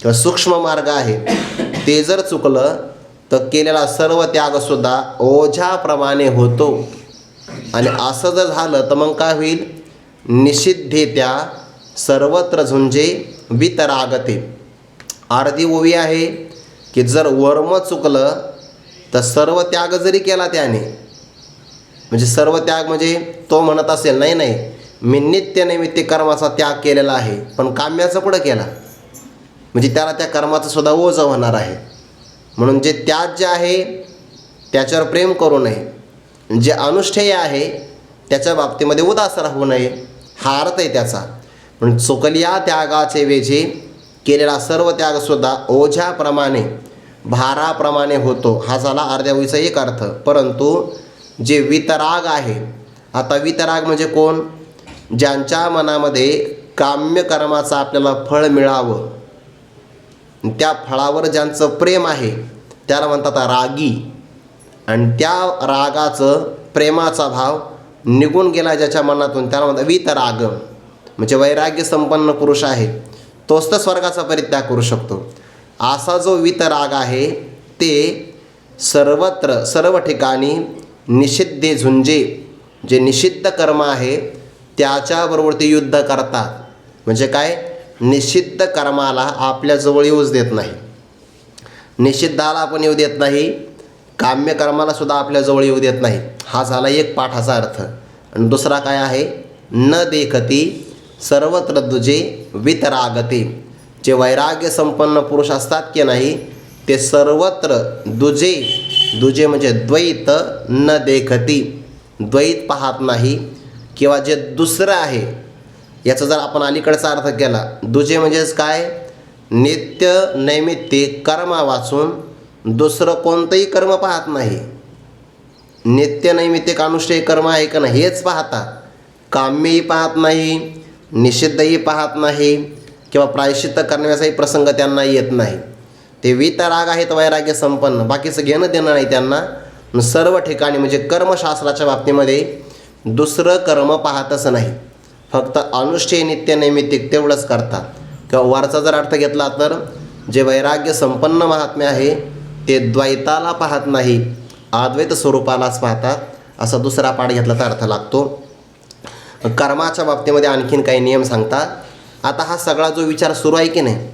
किंवा सूक्ष्म मार्ग आहे, ते जर चुकलं तर केलेला सर्व त्यागसुद्धा ओझ्याप्रमाणे होतो. आणि असं जर झालं तर मग काय होईल? निषिद्धे त्या सर्वत्र झुंजे, वितरागते. अर्धी ओवी आहे की जर वर्म चुकलं तर सर्व त्याग जरी केला त्याने, म्हणजे सर्व त्याग म्हणजे तो म्हणत असेल नाही नाही मी नित्यनैमित्तिक कर्माचा त्याग केलेला आहे, पण काम्याचा पुढं केला, म्हणजे त्याला त्या कर्माचं सुद्धा ओझं होणार आहे. म्हणून जे त्याज्य आहे त्याच्यावर प्रेम करू नये, जे अनुष्ठेय आहे त्याच्या बाबतीमध्ये उदास राहू नये, हा अर्थ आहे त्याचा. म्हणून चुकल्या त्यागाचे वेझे, केलेला सर्व त्यागसुद्धा ओझ्याप्रमाणे, भाराप्रमाणे होतो. हा झाला अर्ध्या ओळीचा एक अर्थ. परंतु जे वितराग आहे, आता वितराग म्हणजे कोण? ज्यांच्या मनामध्ये काम्यकर्माचं आपल्याला फळ मिळावं, त्या फळावर ज्यांचं प्रेम आहे त्याला म्हणतात रागी. आणि त्या रागाचं, प्रेमाचा भाव निघून गेला ज्याच्या मनातून त्याला म्हणतात वितराग. म्हणजे वैराग्य संपन्न पुरुष आहे तोच तर स्वर्गाचा परित्याग करू शकतो. असा जो वितराग आहे ते सर्वत्र, सर्व ठिकाणी निषिद्धे झुंजे, जे निषिद्ध कर्म आहे त्याच्याबरोबर ते युद्ध करतात. म्हणजे काय? निषिद्ध कर्माला आपल्याजवळ येऊच देत नाही, निषिद्धाला आपण येऊ देत नाही, काम्यकर्माला सुद्धा आपल्याजवळ येऊ देत नाही. हा झाला एक पाठाचा अर्थ. आणि दुसरा काय आहे? न देखती सर्वत्र दुजे, वितरागते. जे वैराग्य संपन्न पुरुष असतात की नाही ते सर्वत्र दुजे, दुजे म्हणजे द्वैत, न देखती, द्वैत पाहत नाही, किंवा जे दुसरं आहे याचा जर आपण अलीकडचा अर्थ केला, दुजे म्हणजेच काय, नित्य नैमित्तिक कर्म वाचून दुसरं कोणतंही कर्म पाहत नाही. नित्य नैमित्तिक अनुष्ठेय कर्म आहे का नाही हेच पाहतात. काम्यही पाहत नाही, निषिद्धही पाहत नाही किंवा प्रायश्चित्त करण्याचाही प्रसंग त्यांना येत नाही. ते वीतराग आहेत, वैराग्य संपन्न, बाकीचं घेणं देणं नाही त्यांना. सर्व ठिकाणी म्हणजे कर्मशास्त्राच्या बाबतीमध्ये दुसरं कर्म पाहतच नाही, फक्त अनुष्ठेय नित्य नैमित्तिक तेवढंच करतात. किंवा वरचा जर अर्थ घेतला तर जे वैराग्य संपन्न महात्म्य आहे ते द्वैताला पाहत नाही, अद्वैत स्वरूपालाच पाहतात, असा दुसरा पाठ घेतला तर अर्थ लागतो. कर्माच्या बाबतीमध्ये आणखीन काही नियम सांगतात. आता हा सगळा जो विचार सुरू आहे की नाही,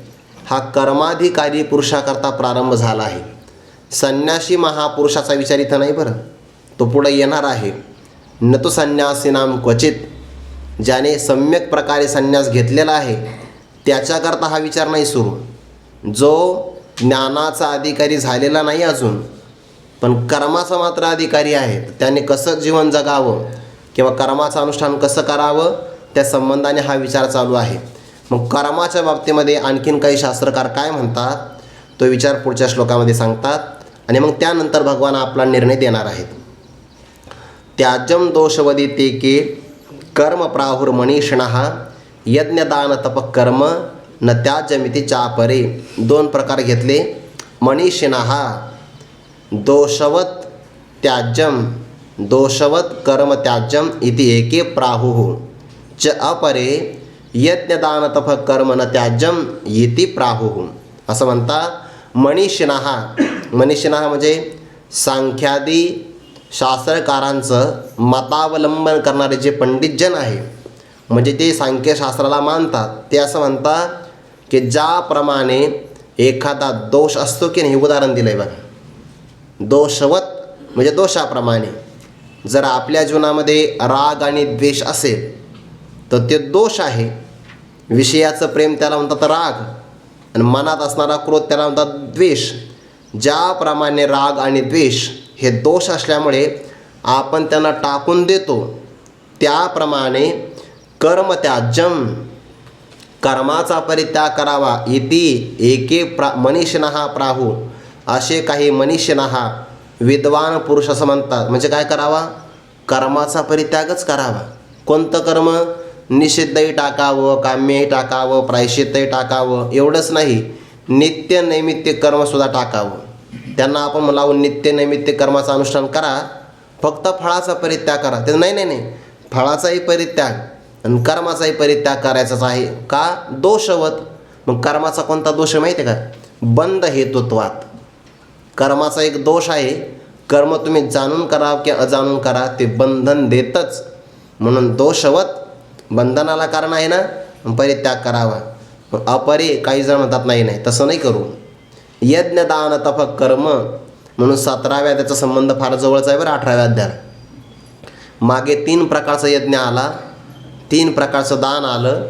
हा कर्माधिकारी पुरुषाकरता प्रारंभ झाला आहे. संन्यासी महापुरुषाचा विचार इथं नाही बरं, तो पुढे येणार आहे. न तो संन्यासीनाम क्वचित, ज्याने सम्यक प्रकारे संन्यास घेतलेला आहे त्याच्याकरता हा विचार नाही सुरू. जो ज्ञानाचा अधिकारी झालेला नाही अजून, पण कर्माचा मात्र अधिकारी आहे, त्याने कसं जीवन जगावं किंवा कर्माचं अनुष्ठान कसं करावं त्या संबंधाने हा विचार चालू आहे. मग कर्माच्या बाबतीमध्ये आणखीन काही शास्त्रकार काय म्हणतात तो विचार पुढच्या श्लोकामध्ये सांगतात आणि मग त्यानंतर भगवान आपला निर्णय देणार आहेत. त्याज्यम दोषवदिते के कर्म प्राहुर्मनीषिणः यज्ञदान तपकर्म न त्याज्यमिति चापरे. दोन प्रकार घेतले. मनीषिणः दोषवत त्याज्यम, दोषवत कर्म त्याज्यम इति एके प्राहुः च अपरे यज्ञदान तपकर्म न त्याज्यम इति प्राहुः. असं म्हणतात मनीषिणः. मनीषिणः म्हणजे सांख्यादी शास्त्रकारांचं मतावलंबन करणारे जे पंडितजन आहे, म्हणजे ते सांख्यशास्त्राला मानतात, ते असं म्हणतात की ज्याप्रमाणे एखादा दोष असतो की नाही, उदाहरण दिलं आहे बघा, दोषवत म्हणजे दोषाप्रमाणे. जर आपल्या जीवनामध्ये राग आणि द्वेष असेल तर ते दोष आहे. विषयाचं प्रेम त्याला म्हणतात राग आणि मनात असणारा क्रोध त्याला म्हणतात द्वेष. ज्याप्रमाणे राग आणि द्वेष हे दोष असल्यामुळे आपण त्यांना टाकून देतो, त्याप्रमाणे कर्म त्याज्यम, कर्माचा परित्याग करावा, इति एके मनीषिणः प्राहु. असे काही मनीषिणः विद्वान पुरुष असं म्हणतात. म्हणजे काय करावा, कर्माचा परित्यागच करावा. कोणतं कर्म, निषिद्धही टाकावं, काम्यही टाकावं, प्रायश्चित्तही टाकावं. एवढंच नाही, नित्य नैमित्तिक कर्मसुद्धा टाकावं. त्यांना आपण लावून नित्य नैमित्तिक कर्माचं अनुष्ठान करा, फक्त फळाचा परित्याग करा. ते नाही, फळाचाही परित्याग आणि कर्माचाही परित्याग करायचाच आहे. का, दोषवत. मग कर्माचा कोणता दोष माहिती आहे का, बंध हेतुत्वात. कर्माचा एक दोष आहे, कर्म तुम्ही जाणून करा की अजाणून करा ते बंधन देतच. म्हणून दोषवत बंधनाला कारण आहे ना, परित्याग करावा. अपरे काही जण म्हणतात नाही तसं नाही करू. यज्ञदान तप कर्म म्हणून 17व्या अध्यायाचा संबंध फार जवळचा आहे बरं. 18व्या अध्यायाला मागे 3 प्रकारचा यज्ञ आला, 3 प्रकारचं दान आलं,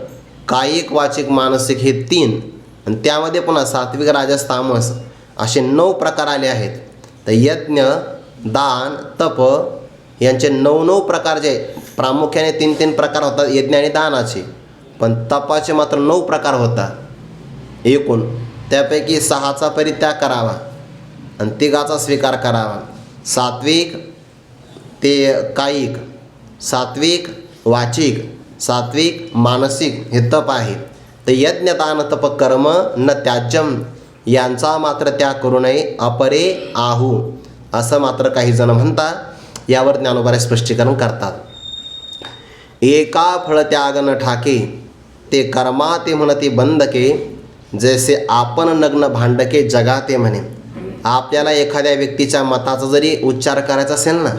कायिक वाचिक मानसिक हे 3, आणि त्यामध्ये पुन्हा सात्विक राजस तामस असे 9 प्रकार आले आहेत. तर यज्ञ दान तप यांचे 9 प्रकार जे प्रामुख्याने 3 प्रकार होतात यज्ञ आणि दानाचे, पण तपाचे मात्र 9 प्रकार होतात एकूण. त्यापैकी 6चा परित्याग करावा आणि 3चा स्वीकार करावा. सात्विक ते कायिक, सात्विक वाचिक, सात्विक मानसिक हे तप आहे. तर यज्ञ दान तप कर्म न त्याज्यम यांचा मात्र त्याग करू नये, अपरे आहू असं मात्र काही जण म्हणतात. यावर ज्ञानोबा स्पष्टीकरण करतात. एका फळ त्याग न ठाके ते कर्मा ते म्हणते बंधके, जैसे आपण नग्न भांडके जगाते म्हणे. आपल्याला एखाद्या व्यक्तीच्या मताचा जरी उच्चार करायचा असेल ना,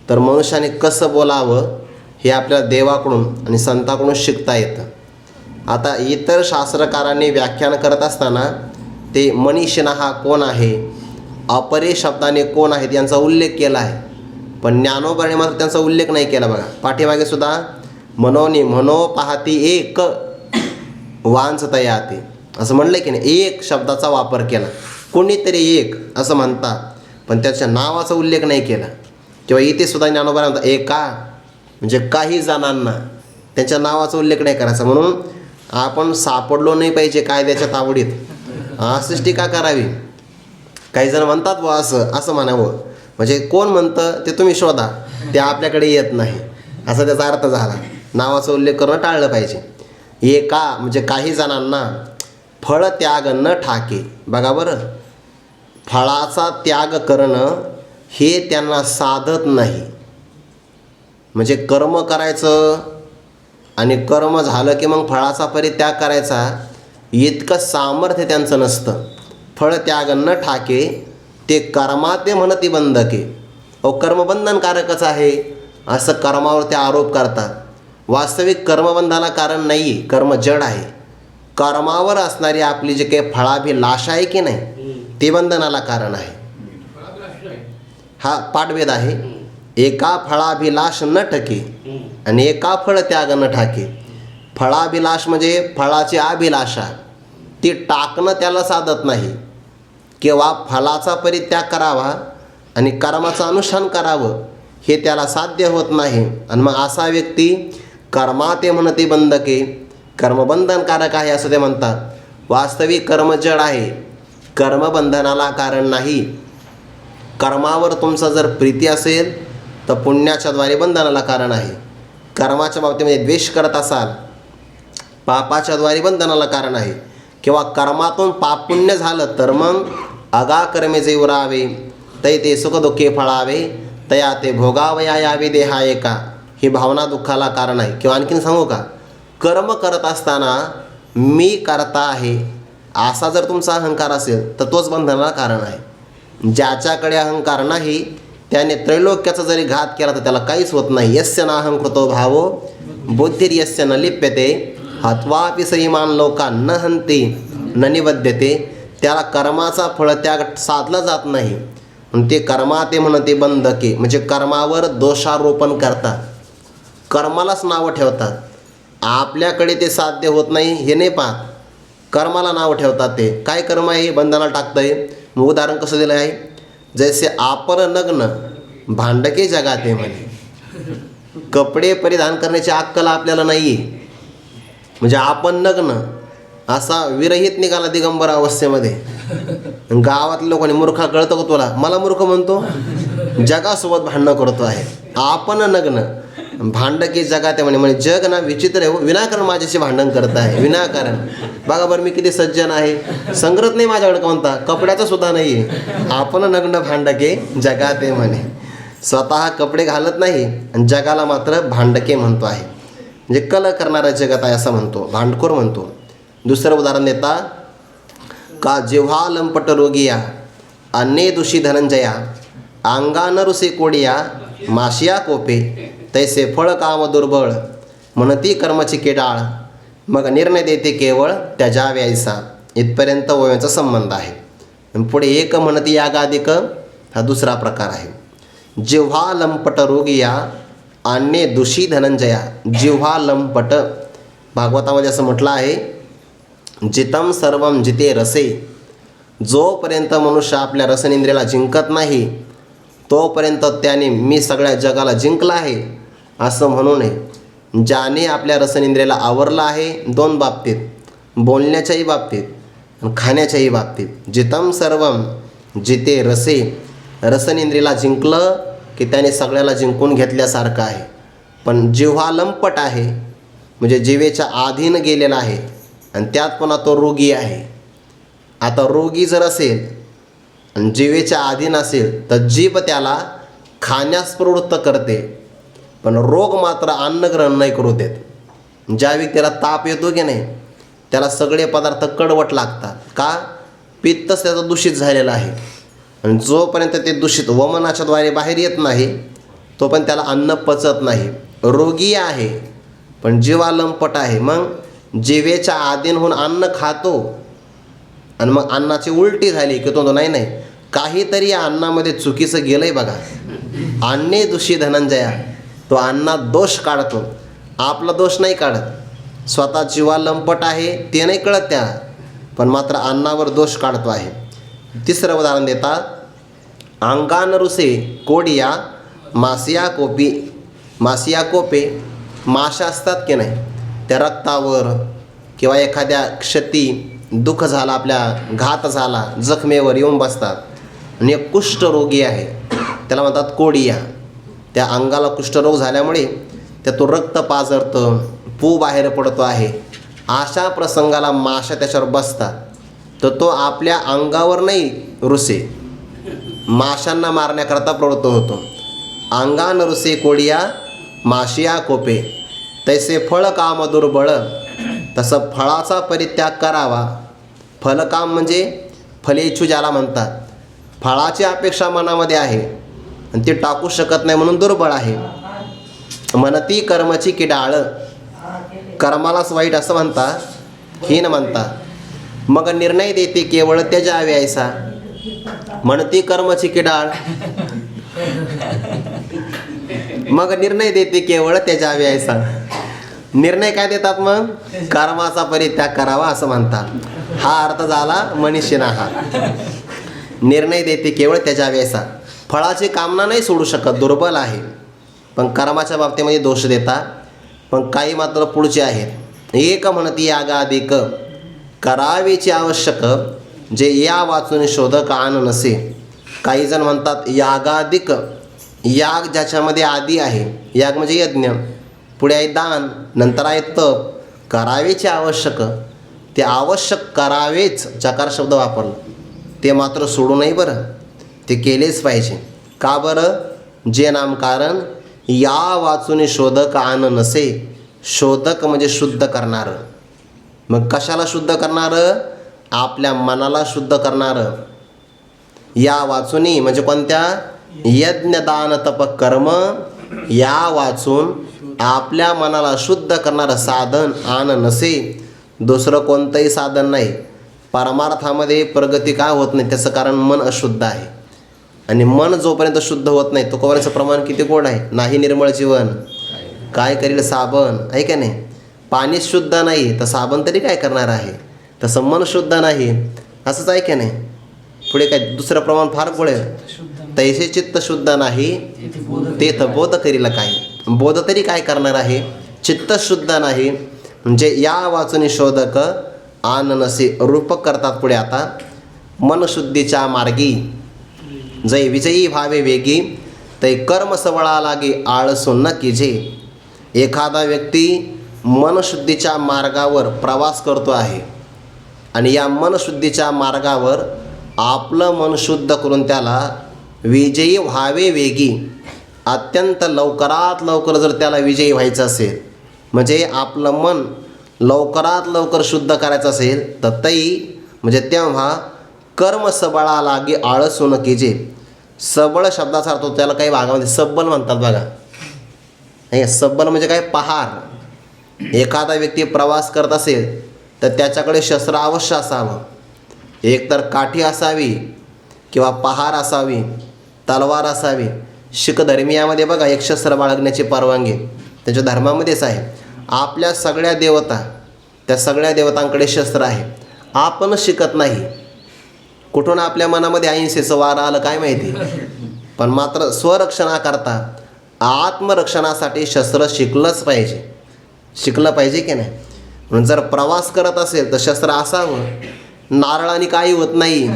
तर मनुष्याने कसं बोलावं हे आपल्याला देवाकडून आणि संताकडून शिकता येतं. आता इतर शास्त्रकारांनी व्याख्यान करत असताना ते मनीषिणः कोण आहे, अपरे शब्दाने कोण आहेत यांचा उल्लेख केला आहे, पण ज्ञानोबाने मात्र त्यांचा उल्लेख नाही केला. बघा पाठीमागे सुद्धा मनोनी मनो पाहती एक वांचतयाते असं म्हणलं की नाही, एक शब्दाचा वापर केला. कोणीतरी एक असं म्हणतात, पण त्याच्या नावाचा उल्लेख नाही केला. किंवा इथे सुद्धा ज्ञानोबा म्हणतात एका म्हणजे काही जणांना, त्यांच्या नावाचा उल्लेख नाही करायचा. म्हणून आपण सापडलो नाही पाहिजे कायद्याच्या तावडीत, असंच टीका करावी. काही जण म्हणतात व असं म्हणावं, म्हणजे कोण म्हणतं ते तुम्ही शोधा, ते आपल्याकडे येत नाही असा त्याचा अर्थ झाला. नावाचा उल्लेख करणं टाळलं पाहिजे. एका म्हणजे काही जणांना फळ त्याग न ठाके. बघा बरं, फळाचा त्याग करणं हे त्यांना साधत नाही. म्हणजे कर्म करायचं आणि कर्म झालं की मग फळाचा परित्याग करायचा, इतकं सामर्थ्य त्यांचं नसतं. फळ त्याग न ठाके ते कर्माते म्हणती बंधके. कर्मबंधनकारकच आहे असं कर्मावर ते आरोप करतात. वास्तविक कर्मबंधाला कारण नाही आहे, कर्म जड आहे. कर्मावर असणारी आपली जी काही फळाभिलाष आहे की नाही, ते बंधनाला कारण आहे. हा पाठभेद आहे. एका फळाभिलाष न ठके आणि एका फळ त्याग न ठाके. फळाभिलाष म्हणजे फळाची अभिलाषा, ती टाकणं त्याला साधत नाही. किंवा फलाचा परित्याग करावा आणि कर्माचं अनुष्ठान करावं हे त्याला साध्य होत नाही. आणि मग असा व्यक्ती कर्माते म्हणते बंधके, कर्मबंधनकारक आहे असं ते म्हणतात. वास्तविक कर्म जड आहे, कर्मबंधनाला कारण नाही. कर्मावर तुमचा जर प्रीती असेल तर पुण्याच्या द्वारे बंधनाला कारण आहे. कर्माच्या बाबतीमध्ये द्वेष करत असाल, पापाच्या द्वारे बंधनाला कारण आहे. किंवा कर्मातून पाप पुण्य झालं तर मग अगा कर्मे जे उरावे, तै ते सुखदुःखे फळावे, तया ते भोगावया यावे देहा एका. ही भावना दुःखाला कारण आहे. किंवा आणखीन सांगू का, कर्म करत असताना मी करता आहे असा जर तुमचा अहंकार असेल तर तोच बंधनाला कारण आहे. ज्याच्याकडे अहंकार नाही त्याने त्रैलोक्याचा जरी घात केला तर त्याला काहीच होत नाही. यस्य नाहंकृतो भावो बुद्धिर्यस्य न लिप्यते, हत्वापि सईमान लोका न हंती न निबध्यते. त्याला कर्माचा फळत्याग साधला जात नाही. ते कर्माते म्हणते बंधके, म्हणजे कर्मावर दोषारोपण करतात, कर्मालाच नावं ठेवतात. आपल्याकडे ते साध्य होत नाही हे नाही पाहत, कर्माला नावं ठेवतात. ते काय कर्म आहे बंधनाला टाकतं आहे. मग उदाहरण कसं दिलं आहे, जैसे आपण नग्न भांडके जगाते म्हणे. कपडे परिधान करण्याची अक्कल आपल्याला नाही आहे, म्हणजे आपण नग्न असा विरहित निघाला दिगंबर अवस्थेमध्ये. गावातल्या लोकांनी मूर्खा कळतं का तुला, मला मूर्ख म्हणतो, जगासोबत भांडणं करतो आहे. आपण नग्न भांडके जगाते म्हणे. म्हणजे जग ना विचित्र आहे, विनाकारण माझ्याशी भांडण करत आहे, विनाकारण. बघा बरं मी किती सज्जन आहे, संग्रत नाही माझ्याकडे कोणता, कपड्याचा सुद्धा नाही आहे. आपण नग्न भांडके जगाते म्हणे. स्वतः कपडे घालत नाही आणि जगाला मात्र भांडके म्हणतो आहे. म्हणजे कल करणारा जगत आहे असं म्हणतो, भांडखोर म्हणतो. दुसरं उदाहरण देता का, जेव्हा लंपट रोगिया अन्ये दुषी धनंजया, अंगान रुसे कोडिया माशिया कोपे, तैसे फळ काम दुर्बळ म्हणती कर्माची केडाळ, मग निर्णय देते केवळ त्याच्या व्यायसा. इथपर्यंत ओव्याचा संबंध आहे. पुढे एक म्हणती यागाधिक हा दुसरा प्रकार आहे. जिव्हा लंपट रोगिया अन्ये दुषी धनंजया. जिव्हा लंपट, भागवतामध्ये असं म्हटलं आहे, जितम सर्वम जिते रसे. जोपर्यंत मनुष्य आपल्या रसनेंद्रियाला जिंकत नाही तोपर्यंत त्याने मी सगळ्या जगाला जिंकला आहे असं म्हणू नये. ज्याने आपल्या रसनेंद्रियाला आवरलं आहे दोन बाबतीत, बोलण्याच्याही बाबतीत आणि खाण्याच्याही बाबतीत. जितम सर्वम जिते रसे, रसनेंद्रियाला जिंकलं की त्याने सगळ्याला जिंकून घेतल्यासारखं आहे. पण जिव्हा लंपट आहे म्हणजे जिवेच्या आधीन गेलेला आहे आणि त्यात पुन्हा तो रोगी आहे. आता रोगी जर असेल आणि जिवेच्या अधीन असेल तर जीभ त्याला खाण्यास प्रवृत्त करते, पण रोग मात्र अन्नग्रहण नाही करू देत. ज्या व्यक्तीला ताप येतो की नाही त्याला सगळे पदार्थ कडवट लागतात. का? पित्तच त्याचा दूषित झालेला आहे. आणि जोपर्यंत ते दूषित वमनाच्या द्वारे बाहेर येत नाही तोपर्यंत त्याला अन्न पचत नाही. रोगी आहे पण जीवा लंपट आहे. मग जिवेच्या आधीन अन्न खातो आणि मग अन्नाची उलटी झाली की तो नाही काहीतरी या अन्नामध्ये चुकीचं गेलं आहे बघा. अन्ने दुषी धनंजया, तो अन्नात दोष काढतो, आपला दोष नाही काढत. स्वतः जीवा लंपट आहे ते नाही कळत त्याला, पण मात्र अन्नावर दोष काढतो आहे. तिसरं उदाहरण देतात, अंगान रुसे कोडिया मासिया कोपे. माशा असतात की नाही, त्या रक्तावर किंवा एखाद्या क्षती दुःख झाला, आपल्या घात झाला, जखमेवर येऊन बसतात. आणि एक कुष्ठरोगी आहे, त्याला म्हणतात कोडिया. त्या अंगाला कुष्ठरोग झाल्यामुळे त्यातून रक्त पाझरतं, पू बाहेर पडतो आहे. अशा प्रसंगाला माशा त्याच्यावर बसतात. तर तो आपल्या अंगावर नाही रुसे, माशांना मारण्याकरता प्रवृत्त होतो. अंगान रुसे कोडिया माशिया कोपे, तैसे फळ काम दुर्बळ. तसं फळाचा परित्याग करावा. फलकाम म्हणजे फलेच्छू ज्याला म्हणतात. फळाची अपेक्षा मनामध्ये आहे आणि ती टाकू शकत नाही म्हणून दुर्बळ आहे. म्हणती कर्मची किडाळ, कर्मालाच वाईट असं म्हणता, हीन म्हणता. मग निर्णय देते केवळ त्याच्या व्यायसा. म्हणती कर्मची किडाळ, मग निर्णय देते केवळ त्याच्या व्यायसा. निर्णय काय देतात मग? कर्माचा परित्याग करावा असं म्हणतात. हा अर्थ झाला मनीषीना. हा निर्णय देते केवळ त्याच्या व्यायसा. फळाची कामना नाही सोडू शकत, दुर्बल आहे. पण कर्माच्या बाबतीमध्ये दोष देतात. पण काही मात्र पुढचे आहेत. एक म्हणती यागाधिक, करावेची आवश्यक, जे या वाचून शोधक आन नसे. काही जण म्हणतात यागाधिक, याग ज्याच्यामध्ये आधी आहे, याग म्हणजे यज्ञ, पुढे आहे दान, नंतर आहे तप. करावेचे आवश्यक, ते आवश्यक करावेच, चकार शब्द वापरला, ते मात्र सोडू नये बरं, ते केलेच पाहिजे. का बरं? जे नामकारण या वाचून शोधक आन नसे. शोधक म्हणजे शुद्ध करणारं. मग कशाला शुद्ध करणारं? आपल्या मनाला शुद्ध करणारं. या वाचुनी म्हणजे कोणत्या? यज्ञ दान तप कर्म या वाचून आपल्या मनाला शुद्ध करणारं साधन आन नसे. दुसरं कोणतंही साधन नाही. परमार्थामध्ये प्रगती का होत नाही? त्याचं कारण मन अशुद्ध आहे. आणि मन जोपर्यंत शुद्ध होत नाही, तुकोबाराचं प्रमाण किती गोड आहे. नाही निर्मळ जीवन काय करील साबण, आहे का नाही? पाणी शुद्ध नाही तर साबण तरी काय करणार आहे. तसं मन शुद्ध नाही, असंच आहे का नाही? पुढे काय दुसरं प्रमाण फार पुढे, तैसे चित्त शुद्ध नाही तेथ बोध करील काय. बोध तरी काय करणार आहे? चित्त शुद्ध नाही म्हणजे या वाचून शोधक आन नसे. रूपक करतात पुढे आता. मनशुद्धीच्या मार्गी जै विजयी भावे वेगी, तै कर्म सबळा लागे आळसो न कीजे. एखादा व्यक्ती मनशुद्धीच्या मार्गावर प्रवास करतो आहे आणि या मनशुद्धीच्या मार्गावर आपलं मन शुद्ध करून त्याला विजयी व्हावे वेगी, अत्यंत लवकरात लवकर जर त्याला विजयी व्हायचं असेल, म्हणजे आपलं मन लवकरात लवकर शुद्ध करायचं असेल, तर तै म्हणजे तेव्हा कर्म सबळा लागे आळसो न कीजे. सबळ शब्दाचा अर्थ त्याला काही भागामध्ये सब्बल म्हणतात बघा. हे सब्बल म्हणजे काय? पहार. एखादा व्यक्ती प्रवास करत असेल तर त्याच्याकडे शस्त्र अवश्य असावं. एकतर काठी असावी किंवा पहार असावी, तलवार असावी. शीख धर्मीयामध्ये बघा एक शस्त्र बाळगण्याची परवानगी त्यांच्या धर्मामध्येच आहे. आपल्या सगळ्या देवता, त्या सगळ्या देवतांकडे शस्त्र आहे. आपण शिकत नाही. कुठून आपल्या मनामध्ये अहिंसेचं वारं आलं काय माहिती. पण मात्र स्वरक्षणाकरता, आत्मरक्षणासाठी शस्त्र शिकलंच पाहिजे. शिकलं पाहिजे की नाही? म्हणून जर प्रवास करत असेल तर शस्त्र असावं. नारळाने काही होत नाही,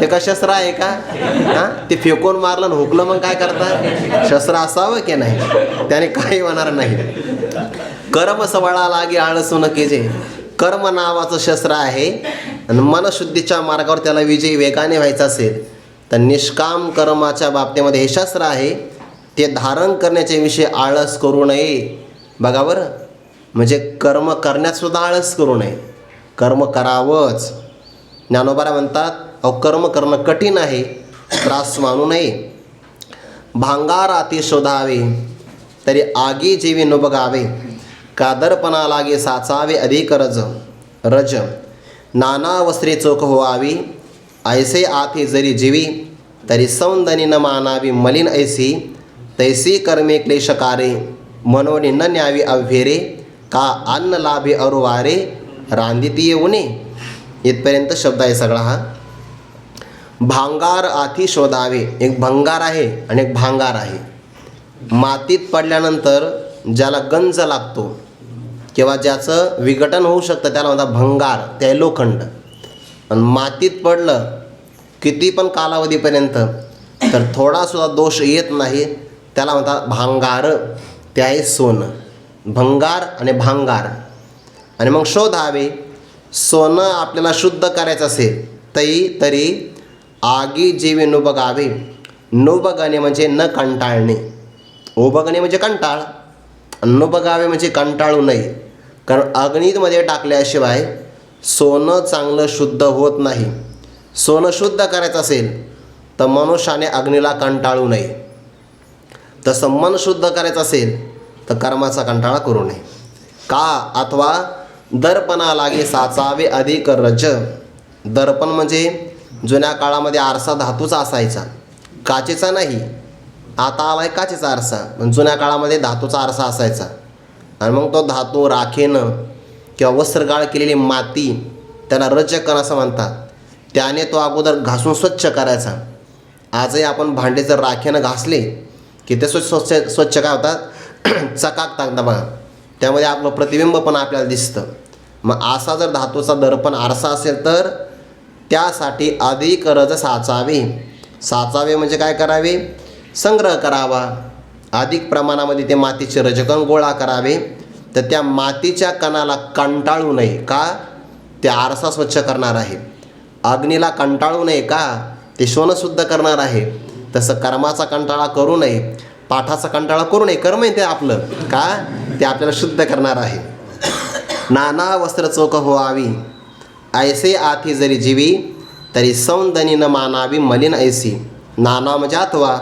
ते काय शस्त्र आहे का? हां, ते फेकून मारलं आणि हुकलं मग काय करता? शस्त्र असावं की नाही? त्याने काही होणार नाही. कर्म सबळा लागे आळसो न कीजे. कर्म नावाचं शस्त्र आहे आणि मनशुद्धीच्या मार्गावर त्याला विजयी वेगाने व्हायचा असेल तर निष्काम कर्माच्या बाबतीमध्ये हे शस्त्र आहे, ते धारण करण्याच्या विषयी आळस करू नये. बघा बरं, म्हणजे कर्म करण्यात सुद्धा आळस करू नये. कर्म करावंच. ज्ञानोबा म्हणतात, अहो कर्म करणं कठीण आहे, त्रास मानू नये. भांगार अति शोधावे तरी आगी जीवी न बघावे. कादरपणा लागे साचावे अधिक रज. नाना वस्त्रे चोख व्हावी, ऐसे आथे जरी जीवी. तरी सौंदनी न मानावी मलिन ऐसी. तैसी कर्मे क्लेशकारे, मनोनी न न्यावी अव्हेरे. का अन्न लाभे अरुवारे, रांदिती येऊने. इथपर्यंत शब्द आहे सगळा हा. भांगार आथी शोधावे. एक भंगार आहे आणि एक भांगार आहे. मातीत पडल्यानंतर ज्याला गंज लागतो किंवा ज्याचं विघटन होऊ शकतं त्याला म्हणतात भंगार, ते आहे लोखंड. आणि मातीत पडलं किती पण कालावधीपर्यंत तर थोडासुद्धा दोष येत नाही, त्याला म्हणतात भांगार, ते आहे सोनं. भंगार आणि भांगार. आणि मग शोधावे, सोनं आपल्याला शुद्ध करायचं असेल तरी आगी जीवे नुबगावे. नुबगणे म्हणजे न कंटाळणे, उबगणे म्हणजे कंटाळ, नुबगावे म्हणजे कंटाळू नये. कारण अग्नीमध्ये टाकल्याशिवाय सोनं चांगलं शुद्ध होत नाही. सोनं शुद्ध करायचं असेल तर मनुष्याने अग्नीला कंटाळू नये. तसं मन शुद्ध करायचं असेल तर कर्माचा कंटाळा करू नये. का अथवा दर्पणा लागे साचावे अधिक रज. दर्पण म्हणजे जुन्या काळामध्ये आरसा धातूचा असायचा, काचेचा नाही. आता आलाय काचेचा आरसा, पण जुन्या काळामध्ये धातूचा आरसा असायचा. आणि मग तो धातू राखेनं किंवा वस्त्रगाळ केलेली माती, त्याला रजकण असं म्हणतात, त्याने तो अगोदर घासून स्वच्छ करायचा. आजही आपण भांडे जर राखेनं घासले की ते स्वच्छ काय होतात, चकाकतात बघा. त्यामध्ये आपलं प्रतिबिंब पण आपल्याला दिसतं. मग असा जर धातूचा दर्पण आरसा असेल तर त्यासाठी अधिक रज साचावे. साचावे म्हणजे काय करावे, संग्रह करावा. अधिक प्रमाणामध्ये ते मातीचे रजकण गोळा करावे. तर त्या मातीच्या कणाला कंटाळू नये. का, ते आरसा स्वच्छ करणार आहे. अग्नीला कंटाळू नये. का, ते सोनं शुद्ध करणार आहे. तसं कर्माचा कंटाळा करू नये, पाठाचा कंटाळा करू नये. कर्म आहे ते आपलं, का ते आपल्याला शुद्ध करणार आहे. नाना वस्त्र चोख व्हावी, ऐसे आथी जरी जीवी, तरी सौंदनी न मानावी मलिन ऐसी. नाना म्हणजे अथवा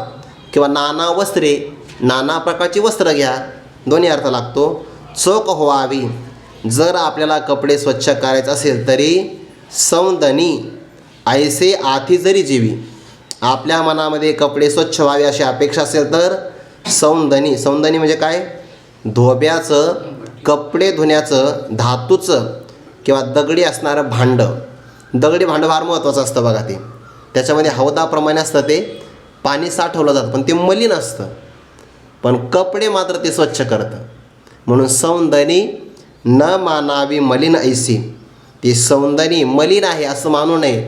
किंवा नाना वस्त्रे, नाना प्रकारची वस्त्र घ्या, दोन्ही अर्थ लागतो. चोख व्हावी, जर आपल्याला कपडे स्वच्छ करायचे असेल तरी सौंदनी ऐसे आथी जरी जीवी, आपल्या मनामध्ये कपडे स्वच्छ व्हावे अशी अपेक्षा असेल तर सौंदनी. सौंदनी म्हणजे काय, धोब्याचं, कपडे धुण्याचं धातूचं किंवा दगडी असणारं भांडं. दगडी भांडं फार महत्त्वाचं असतं बघा. ते त्याच्यामध्ये हौदाप्रमाणे असतं, ते पाणी साठवलं जातं, पण ते मलिन असतं. पण कपडे मात्र ते स्वच्छ करतं. म्हणून सौंदनी न मानावी मलिन ऐसी. ती सौंदनी मलिन आहे असं मानू नये.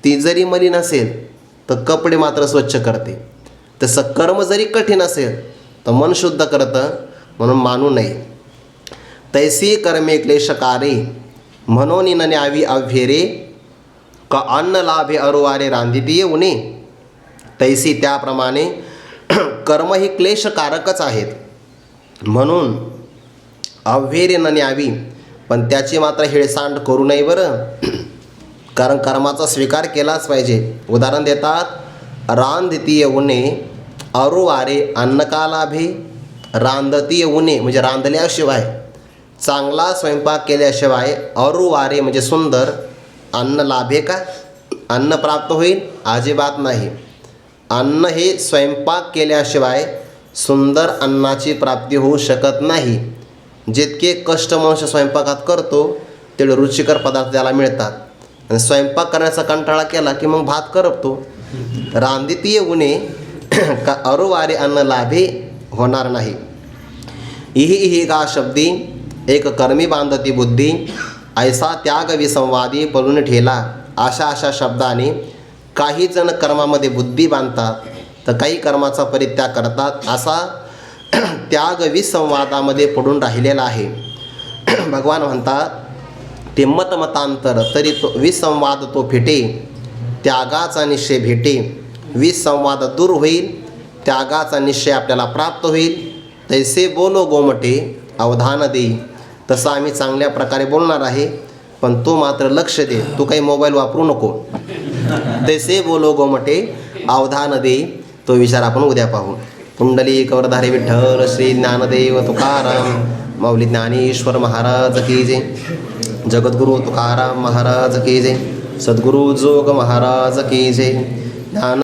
ती जरी मलिन असेल तर कपडे मात्र स्वच्छ करते. तसं कर्म जरी कठीण असेल तर मन शुद्ध करतं, म्हणून मानू नये. तैसी कर्मे क्लेशकारे, म्हणून न न्यावी अव्हेरे, का अन्न लाभे अरुवारे रांधिती उणे. तैसी त्याप्रमाणे कर्म ही क्लेशकारकच आहेत, म्हणून अव्हेरे न न्यावी, पण त्याची मात्र हेळसांड करू नये बरं. कारण कर्माचा स्वीकार केलाच पाहिजे. उदाहरण देतात, रांधतीय उणे अरुवारे अन्न का लाभे. रांधतीय उणे म्हणजे रांधल्याशिवाय, चांगला स्वयंपाक केल्याशिवाय, अरुवारे म्हणजे सुंदर, अन्न लाभे का, अन्न प्राप्त होईल, अजिबात नाही. अन्न हे स्वयंपाक केल्याशिवाय सुंदर अन्नाची प्राप्ती होऊ शकत नाही. जितके कष्ट मनुष्य स्वयंपाकात करतो तेवढे रुचिकर पदार्थ त्याला मिळतात. आणि स्वयंपाक करण्याचा कंटाळा केला की मग भात करपतो. रांधितीय उणे का अरुवारे अन्न लाभे होणार नाही. इही गा शब्दी एक कर्मी बांधती बुद्धी, ऐसा त्याग विसंवादी पळून ठेला. अशा शब्दाने काही जण कर्मामध्ये बुद्धी बांधतात तर काही कर्माचा परित्याग करतात. असा त्याग विसंवादामध्ये पडून राहिलेला आहे. भगवान म्हणतात, ते मतमतांतर तरी तो विसंवाद तो फिटे, त्यागाचा निश्चय भेटे. विसंवाद दूर होईल, त्यागाचा निश्चय आपल्याला प्राप्त होईल. तैसे बोलो गोमटे अवधान दे. तसं आम्ही चांगल्या प्रकारे बोलणार आहे, पण तू मात्र लक्ष दे, तू काही मोबाईल वापरू नको. तैसे बोलो गोमटे अवधान दे, तो विचार आपण उद्या पाहू. पुंडलिक वरधारी विठ्ठल श्री ज्ञानदेव तुकाराम माऊली ज्ञानेश्वर महाराज की जय. जगद्गुरु तुकाराम महाराज की जय. सद्गुरु जोग महाराज की जय. ज्ञान